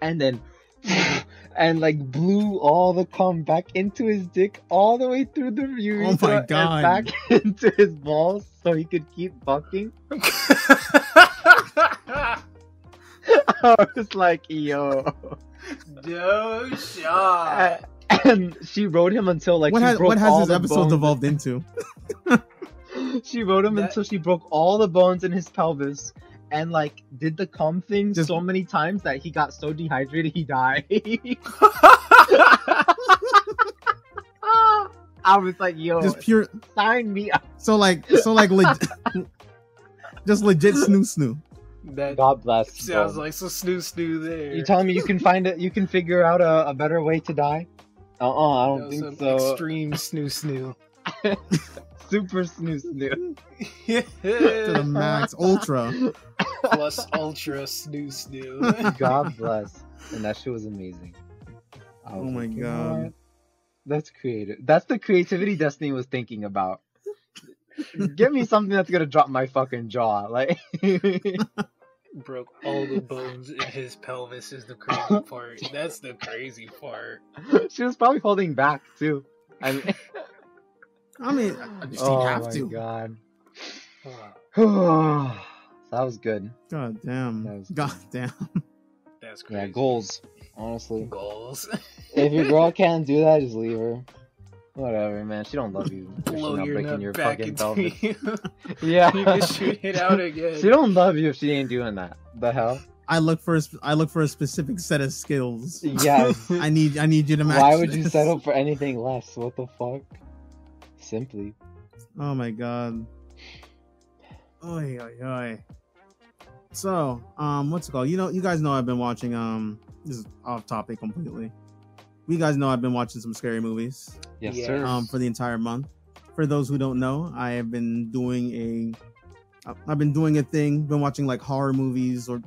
and then and like blew all the cum back into his dick all the way through the urethra and back into his balls so he could keep fucking. I was like, yo. No shot. And she rode him until like What she has broke all this the episode bones. devolved into? She rode him until she broke all the bones in his pelvis, and like did the cum thing so many times that he got so dehydrated he died. I was like, yo, Just pure. sign me up. So like just legit snoo. That God bless. sounds bro. like some snoo there. You telling me you can find it? You can figure out a better way to die? I don't think some so. Extreme snoo. Super snoo. To the max, ultra. Plus ultra snoo. God bless. And that shit was amazing. I was Oh my like, you know god. what? That's creative. That's the creativity Destiny was thinking about. Give me something that's gonna drop my fucking jaw. Like Broke all the bones in his pelvis is the crazy part. That's the crazy part. she was probably holding back too. I mean, I mean, she oh have my to. god. That was good. God damn. God damn. That's crazy. Yeah, goals. Honestly. Goals. If your girl can't do that, just leave her. Whatever, man. She don't love you. Blow your breaking nut your back fucking into pelvis. you. Yeah. You can shoot it out again. She don't love you if she ain't doing that. The hell? I look for a specific set of skills. Yes. I need you to match. Why would you this. settle for anything less? What the fuck? Simply. Oh my god. Oy, oy, oy. So, what's it called? You guys know I've been watching, this is off topic completely. You guys know I've been watching some scary movies. Yes, Yeah. sir. For the entire month. For those who don't know, I have been doing a thing, been watching like horror movies or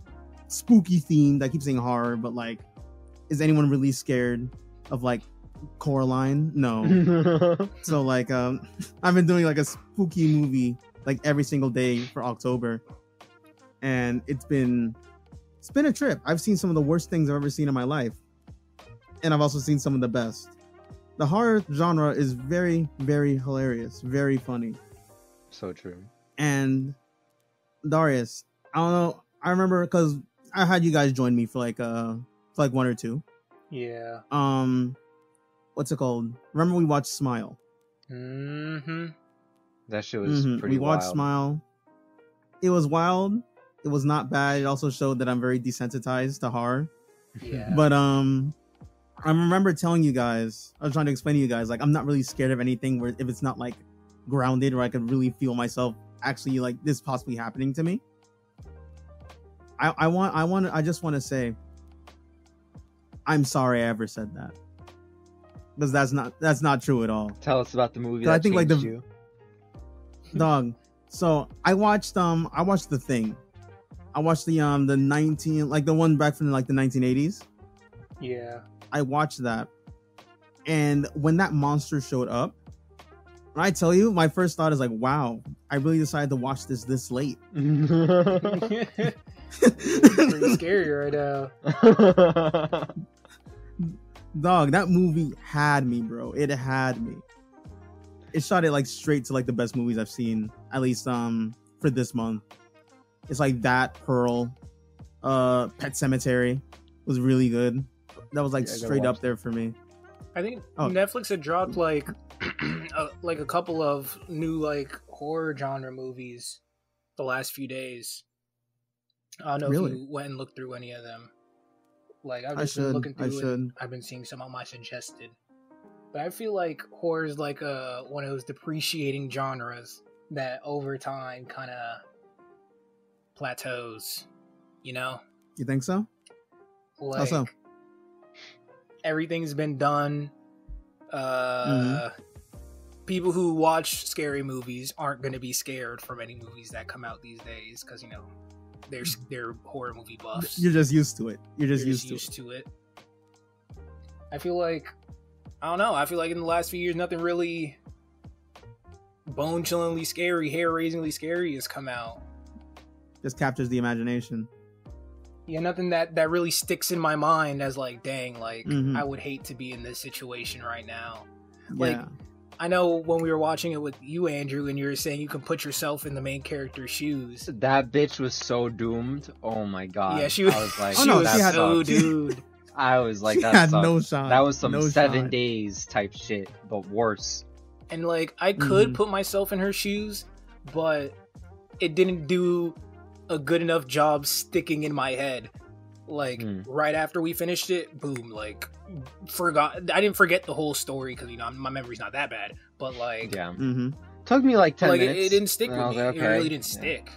spooky themed. I keep saying horror, but like, is anyone really scared of like Coraline? No. So like, I've been doing like a spooky movie like every single day for October, and it's been a trip. I've seen some of the worst things I've ever seen in my life, and I've also seen some of the best. The horror genre is very, very hilarious, very funny. So true. And Darius, I don't know. I remember because I had you guys join me for like one or two. Yeah. What's it called? Remember we watched Smile. Mm-hmm. That shit was pretty We watched wild. Smile. It was wild. It was not bad. It also showed that I'm very desensitized to horror. Yeah. But I remember telling you guys, I was trying to explain to you guys, like, I'm not really scared of anything where if it's not like grounded or I could really feel myself actually like this possibly happening to me. I just want to say I'm sorry I ever said that, because that's not true at all. Tell us about the movie that I think changed like you. Dog. So I watched The Thing. I watched the one back from like the 1980s. Yeah. I watched that, and when that monster showed up, when I tell you, my first thought is like, wow, I really decided to watch this late. Pretty scary right now. Dog, that movie had me, bro. It had me. It shot it like straight to like the best movies I've seen, at least for this month. It's like that, Pearl, Pet Sematary was really good. That was like straight up there for me. I think Netflix had dropped like a couple of new like horror genre movies the last few days. I don't know if you went and looked through any of them. Like I've just been looking through and I've been seeing some on my suggested. But I feel like horror is like one of those depreciating genres that over time kind of plateaus, you know? You think so? Like, how so? Everything's been done. People who watch scary movies aren't going to be scared from any movies that come out these days because, you know, they're horror movie buffs. You're just used to it. You're just used to it. I feel like, I don't know, I feel like in the last few years, nothing really bone-chillingly scary, hair-raisingly scary has come out. Just captures the imagination. Yeah, nothing that really sticks in my mind as like, dang, like, I would hate to be in this situation right now. Like, I know when we were watching it with you, Andrew, and you were saying you can put yourself in the main character's shoes. That bitch was so doomed. Oh my god. Yeah, she was, I was like, she was so dude. I was like, that had sucked. no shot. That was some No 7 shot. days type shit, but worse. And like, I could put myself in her shoes, but it didn't do a good enough job sticking in my head. Like right after we finished it, boom, like I didn't forget the whole story because, you know, my memory's not that bad, but like took me like 10 like minutes. it didn't stick with me. Like, okay. It really didn't stick.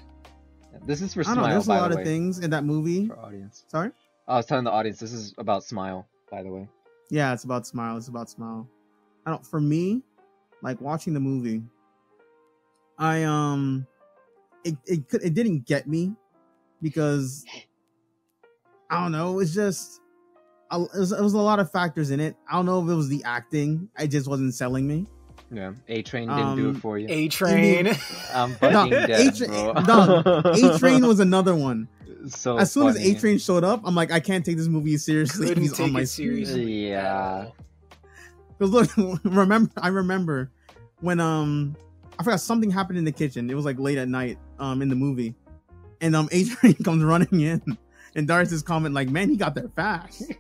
This is for I don't Smile, know, there's a by lot the of way. things in that movie. For audience. Sorry? I was telling the audience this is about Smile, by the way. Yeah, it's about Smile. It's about Smile. For me, like watching the movie, it didn't get me because I don't know. It's just it was a lot of factors in it. I don't know if it was the acting. It just wasn't selling me. Yeah, A-Train didn't do it for you. A-Train. I'm fucking dead, bro. A-Train was another one. So as soon funny. as A-Train showed up, I'm like, I can't take this movie seriously. Couldn't He's take on my it seriously. Yeah. Because look, I remember when I forgot something happened in the kitchen. It was like late at night in the movie, and A-Train comes running in, and Darius' comment like, "Man, he got there fast."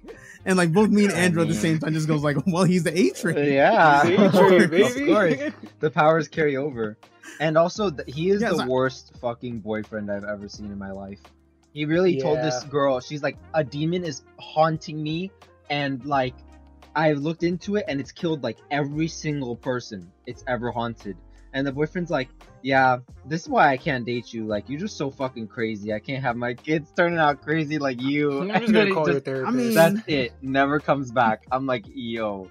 And like both me and Andrew at the same time just goes like, "Well, he's the A-Train." Yeah, A-Train, baby. Of course, the powers carry over. And also, he is the worst fucking boyfriend I've ever seen in my life. He really told this girl, she's like, a demon is haunting me, and like, I've looked into it, and it's killed like every single person it's ever haunted. And the boyfriend's like, yeah, this is why I can't date you. Like, you're just so fucking crazy. I can't have my kids turning out crazy like you. I'm just gonna call your therapist. I mean, that's it. Never comes back. I'm like, yo,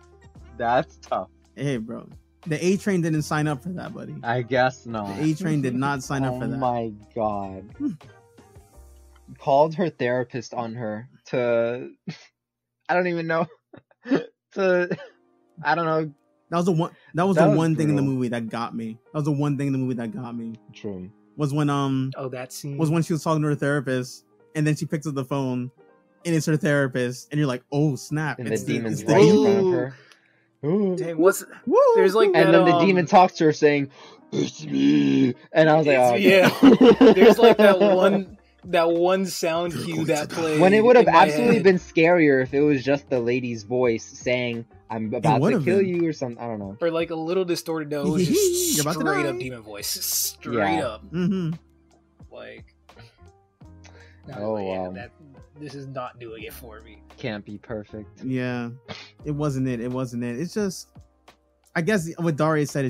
that's tough. Hey, bro. The A-Train didn't sign up for that, buddy. I guess not. The A-Train did not sign up for that. Oh my god. Called her therapist on her to... I don't even know. I don't know. That was the one thing in the movie that got me. That was the one thing in the movie that got me. True. Was when that scene. Was when she was talking to her therapist, and then she picks up the phone, and it's her therapist, and you're like, oh snap! And it's the demon's the right in demon. front of her. Dang, there's like that, and then the demon talks to her saying, "It's me," and I was like, "Oh, yeah." There's like that one sound cue that plays. When it would have absolutely been scarier if it was just the lady's voice saying, "I'm about to kill you" or something. I don't know. Or like a little distorted. No, it was just straight up demon voice, straight up. Mm-hmm. Like, wow. This is not doing it for me. Can't be perfect. Yeah, it wasn't it. It's just, I guess what Darius said,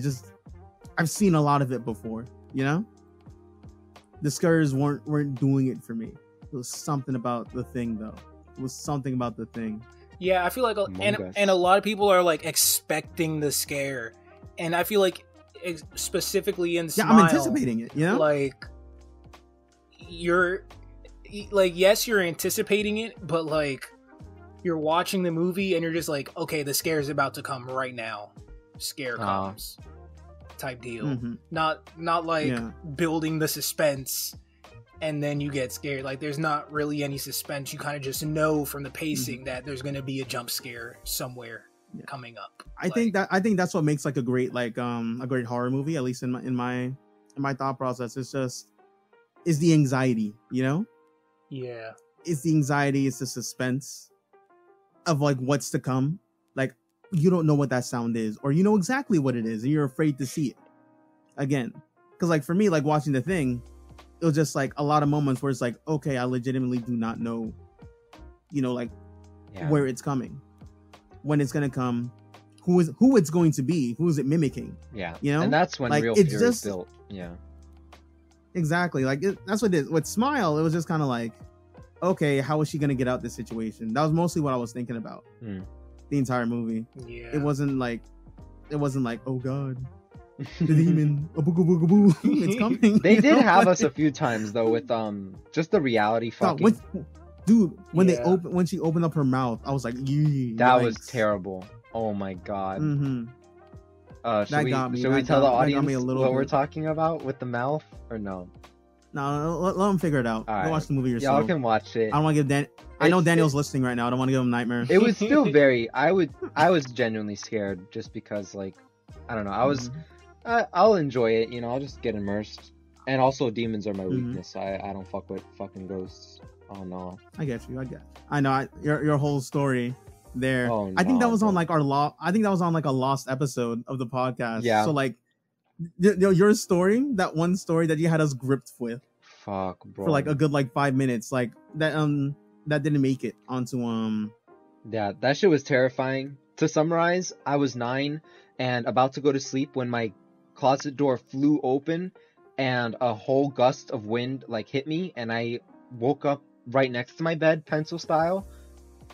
I've seen a lot of it before, you know? The scares weren't doing it for me. It was something about the thing, though. It was something about the thing. Yeah, I feel like, and a lot of people are like expecting the scare. And I feel like specifically in Smile, I'm anticipating it, you know? Like, yes, you're anticipating it, but like you're watching the movie and you're just like, okay, the scare is about to come right now. Scare comes, type deal. Mm-hmm. Not like building the suspense and then you get scared. Like, there's not really any suspense. You kind of just know from the pacing that there's going to be a jump scare somewhere coming up. I think that's what makes like a great horror movie, at least in my thought process. It's the anxiety, you know? Yeah. It's the anxiety, it's the suspense of like what's to come. Like, you don't know what that sound is, or you know exactly what it is, and you're afraid to see it again. Because like for me, like watching The Thing, it was just like a lot of moments where it's like, okay, I legitimately do not know, you know, like where it's coming, when it's gonna come, who it's going to be, who is it mimicking. Yeah, you know, and that's when like, real fear is built. Yeah. Exactly. Like that's what it is. With Smile, it was just kind of like, okay, how is she gonna get out this situation? That was mostly what I was thinking about the entire movie. Yeah. It wasn't like, oh god, the demon, it's coming. They did have us a few times though with just the reality fucking. When she opened up her mouth, I was like, that was terrible. Oh my god. Mm-hmm. Should we tell the audience what we're talking about with the mouth, or no? No, let them figure it out. All right. Go watch the movie yourself. Y'all can watch it. I don't want to give I know Daniel's listening right now. I don't want to give him nightmare. It was still very. I was genuinely scared just because, like, I don't know. I'll enjoy it. You know, I'll just get immersed. And also, demons are my weakness. I don't fuck with fucking ghosts. Oh no. I get you. I know. Your whole story there. Oh, no, I think that was on like I think that was on like a lost episode of the podcast. Yeah. So like, your story, that one story that you had us gripped with. Fuck, bro. For like a good like 5 minutes, like that didn't make it onto Yeah, that shit was terrifying. To summarize, I was 9 and about to go to sleep when my closet door flew open and a whole gust of wind like hit me, and I woke up right next to my bed, pencil style,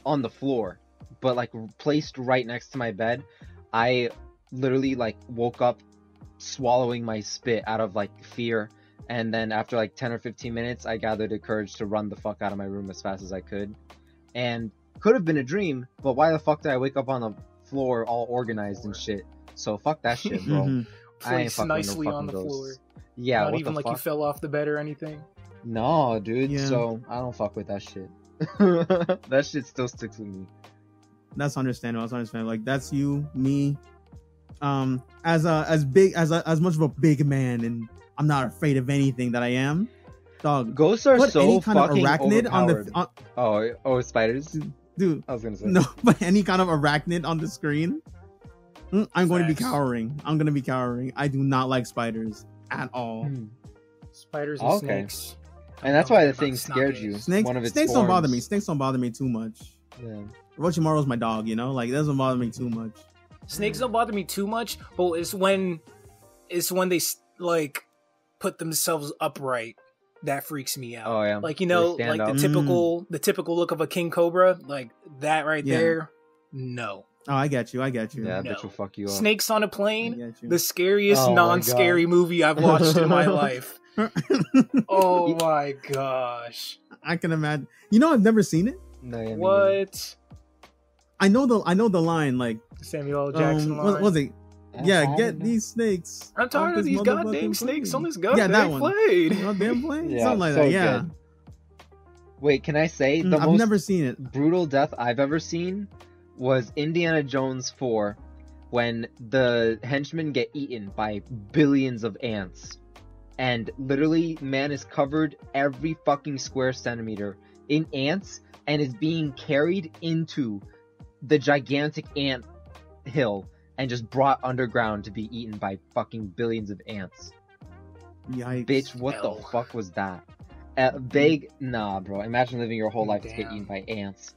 on the floor, but like placed right next to my bed. I literally like woke up swallowing my spit out of like fear, and then after like 10 or 15 minutes I gathered the courage to run the fuck out of my room as fast as I could. And could have been a dream, but why the fuck did I wake up on the floor all organized and shit? So fuck that shit, bro. I ain't fucking nicely no fucking on the ghosts. floor. Yeah, not even like you fell off the bed or anything. No, dude. Yeah. So I don't fuck with that shit. That shit still sticks with me. That's understandable. Like that's you, me, as much of a big man, and I'm not afraid of anything that I am. Dog, ghosts are put so any kind of fucking arachnid on the spiders, dude. I was gonna say no, but any kind of arachnid on the screen, I'm going to be cowering. I'm going to be cowering. I do not like spiders at all. Spiders and snakes. And that's why the thing scared you. Snakes don't bother me. Snakes don't bother me too much. Yeah. Orochimaru's my dog, you know? Like, it doesn't bother me too much. Snakes don't bother me too much, but it's when they, like, put themselves upright that freaks me out. Oh, yeah. Like, you know, like the typical look of a king cobra, like that right there. No. Oh, I get you. Yeah, that bitch will fuck you up. Snakes on a Plane, the scariest non-scary movie I've watched in my life. Oh my gosh. I can imagine. You know, I've never seen it. No, yeah, what? I know the line, like Samuel L. Jackson line. What was it? Yeah, get these snakes. I'm tired of these goddamn snakes on this goddamn plane. Goddamn plane? Yeah, something like so that, yeah. Good. Wait, can I say I've never seen it. Brutal death I've ever seen was Indiana Jones 4, when the henchmen get eaten by billions of ants. And literally, man is covered every fucking square centimeter in ants and is being carried into the gigantic ant hill and just brought underground to be eaten by fucking billions of ants. Yikes. Bitch, what the fuck was that? Nah, bro. Imagine living your whole life to get eaten by ants.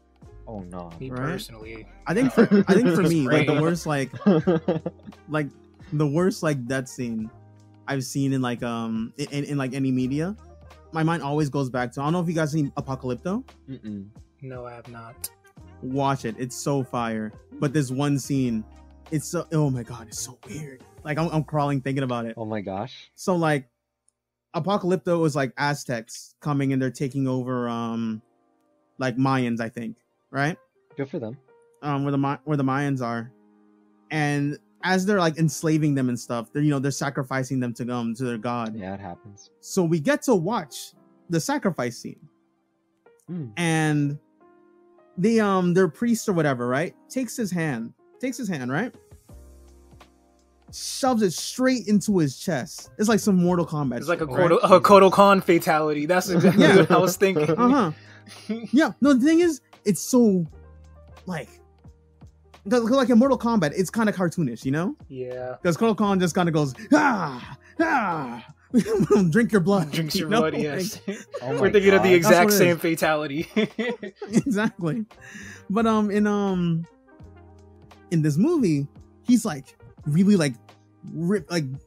Oh no. Me personally, I think for me, like the worst, like the worst, like death scene I've seen in like in like any media, my mind always goes back to, I don't know if you guys seen Apocalypto. No, I have not. Watch it. It's so fire. But this one scene, it's so, oh my god, it's so weird. Like I'm crawling thinking about it. Oh my gosh. So like Apocalypto was like Aztecs coming and they're taking over like Mayans, I think, right? Good for them. Where the Mayans are. And as they're like enslaving them and stuff, they're sacrificing them to their god. Yeah, it happens. So we get to watch the sacrifice scene. And their priest or whatever, right? Takes his hand, right? Shoves it straight into his chest. It's like some Mortal Kombat. It's like a Kotal Khan fatality. That's exactly what I was thinking. Yeah. No, the thing is, it's so like in Mortal Kombat, it's kind of cartoonish, you know? Yeah. Because Kotal Khan just kind of goes, drink your blood. Drinks your blood, yes. Oh We're thinking of the exact same fatality. Exactly. But in this movie, he's like really like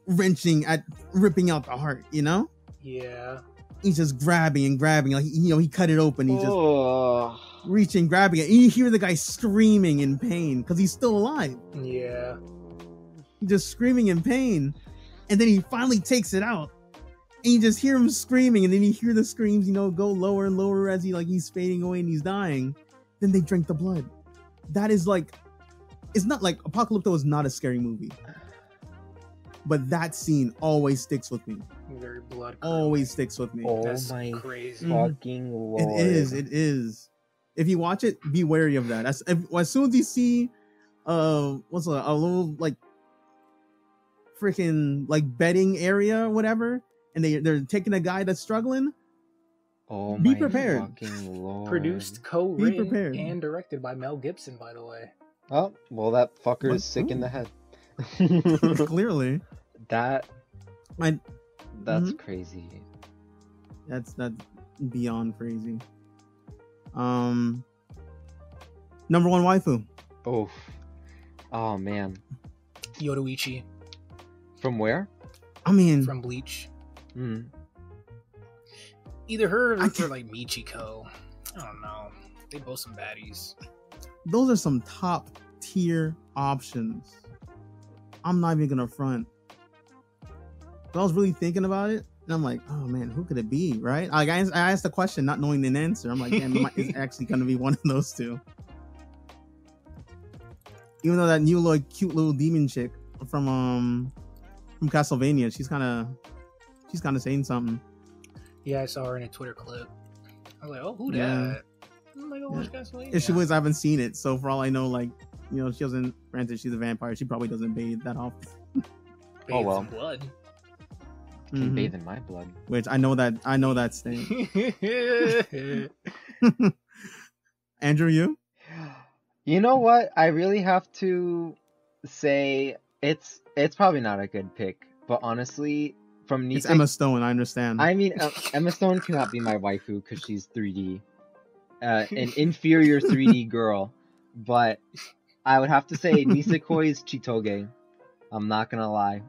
ripping out the heart, you know? Yeah. He's just grabbing, like he cut it open. He's just reaching, grabbing it, and you hear the guy screaming in pain because he's still alive. Yeah. Just screaming in pain, and then he finally takes it out, and you just hear him screaming, and then you hear the screams, go lower and lower as he's fading away and he's dying. Then they drink the blood. That is like, it's not like Apocalypto is not a scary movie, but that scene always sticks with me. Very blood. Always sticks with me. Oh, that's my crazy. Fucking lord! It is. If you watch it, be wary of that. As soon as you see, a little like freaking like bedding area or whatever, and they're taking a guy that's struggling. Oh, be my prepared. Fucking lord! Produced, co-written, and directed by Mel Gibson, by the way. Oh, well, that fucker is sick in the head. Clearly. That's crazy. That's beyond crazy. Number one waifu. Oh man. Yoruichi. From where? I mean, from Bleach. Either her or like Michiko. I don't know. They both some baddies. Those are some top tier options. I'm not even gonna front. But I was really thinking about it, and I'm like, oh man, who could it be, right? Like I asked the question not knowing the answer. I'm like, damn, it's actually gonna be one of those two. Even though that new like cute little demon chick from Castlevania, she's kind of saying something. Yeah, I saw her in a Twitter clip. I was like, oh, who that? I'm like, oh, watch Castlevania. If she was, I haven't seen it, so for all I know, like she doesn't. Granted, she's a vampire. She probably doesn't bathe that often. Oh well. Blood. Can bathe in my blood. Which I know that stain. Andrew, you? You know what? I really have to say it's probably not a good pick, but honestly, from It's Emma Stone. I understand. I mean, Emma Stone cannot be my waifu because she's 3D, an inferior 3D girl. But I would have to say Nisekoi's Chitoge. I'm not gonna lie.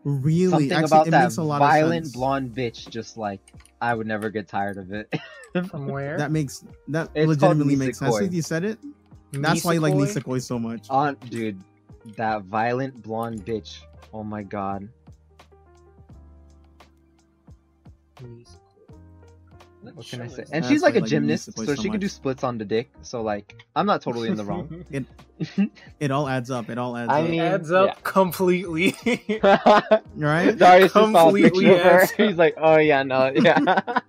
Really? Something Actually, about it that makes a lot violent of sense. blonde bitch, just like I would never get tired of it. From where? That It's legitimately called makes sense. Nisekoi. You said it. That's why you like Nisekoi so much. Dude, that violent blonde bitch. Oh my god. What can I say? And That's she's like why a I like gymnast, Nisekoi so so she can do much. splits on the dick. So like, I'm not totally in the wrong. It all adds up. It all adds I up. mean, Adds up yeah. completely. Right? Darius just saw a Completely picture of her. adds up. He's like, oh yeah, no, yeah.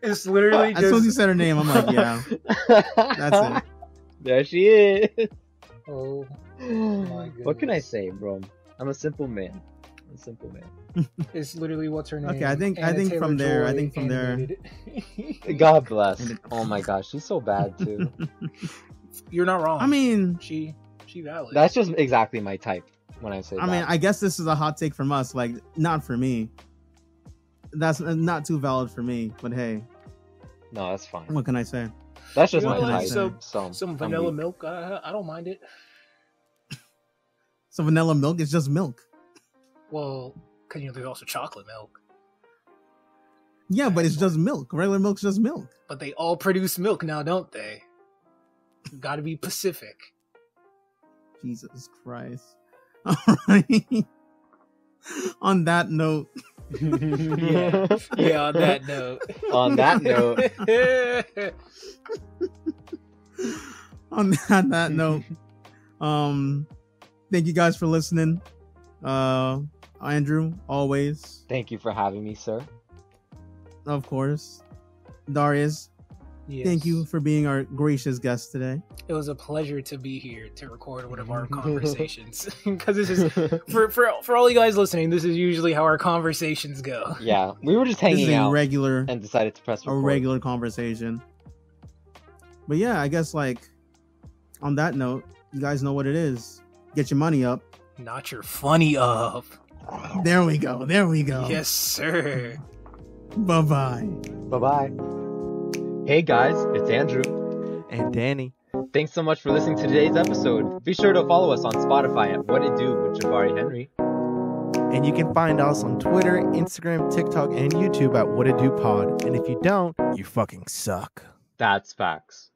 It's literally As soon as you just. said her name, I'm like, yeah, that's it. There she is. Oh, What can I goodness. say, bro? I'm a simple man. It's literally what's her name? Okay, I think Anna from there, Taylor-Joy there. animated. God bless. Oh my gosh, she's so bad too. You're not wrong. I mean, she valid. That's just exactly my type when I say that. I mean, I guess this is a hot take from us. Like, not for me. That's not too valid for me. But hey, No, that's fine. what can I say? That's just You my know, like type. some I'm vanilla weak. milk. I don't mind it. So vanilla milk is just milk. Well, because there's also chocolate milk. Yeah, but it's just milk. Regular milk's just milk. But they all produce milk now, don't they? Got to be Pacific. Jesus Christ. All right. On that note. Yeah. Yeah, on that note. On that note, On that note, thank you guys for listening. Andrew, always, thank you for having me, sir. of course. Darius, Yes. thank you for being our gracious guest today. It was a pleasure to be here to record one of our conversations. Because this is for all you guys listening, this is usually how our conversations go. Yeah, we were just This is hanging a out regular and decided to press record. regular conversation. But yeah, I guess like on that note, you guys know what it is. Get your money up. Not your funny up. There we go. There we go. Yes, sir. Bye-bye. Bye-bye. Hey guys, it's Andrew. And Danny. Thanks so much for listening to today's episode. Be sure to follow us on Spotify at What It Do with Jabari Henry. And you can find us on Twitter, Instagram, TikTok, and YouTube at What It Do Pod. And if you don't, you fucking suck. That's facts.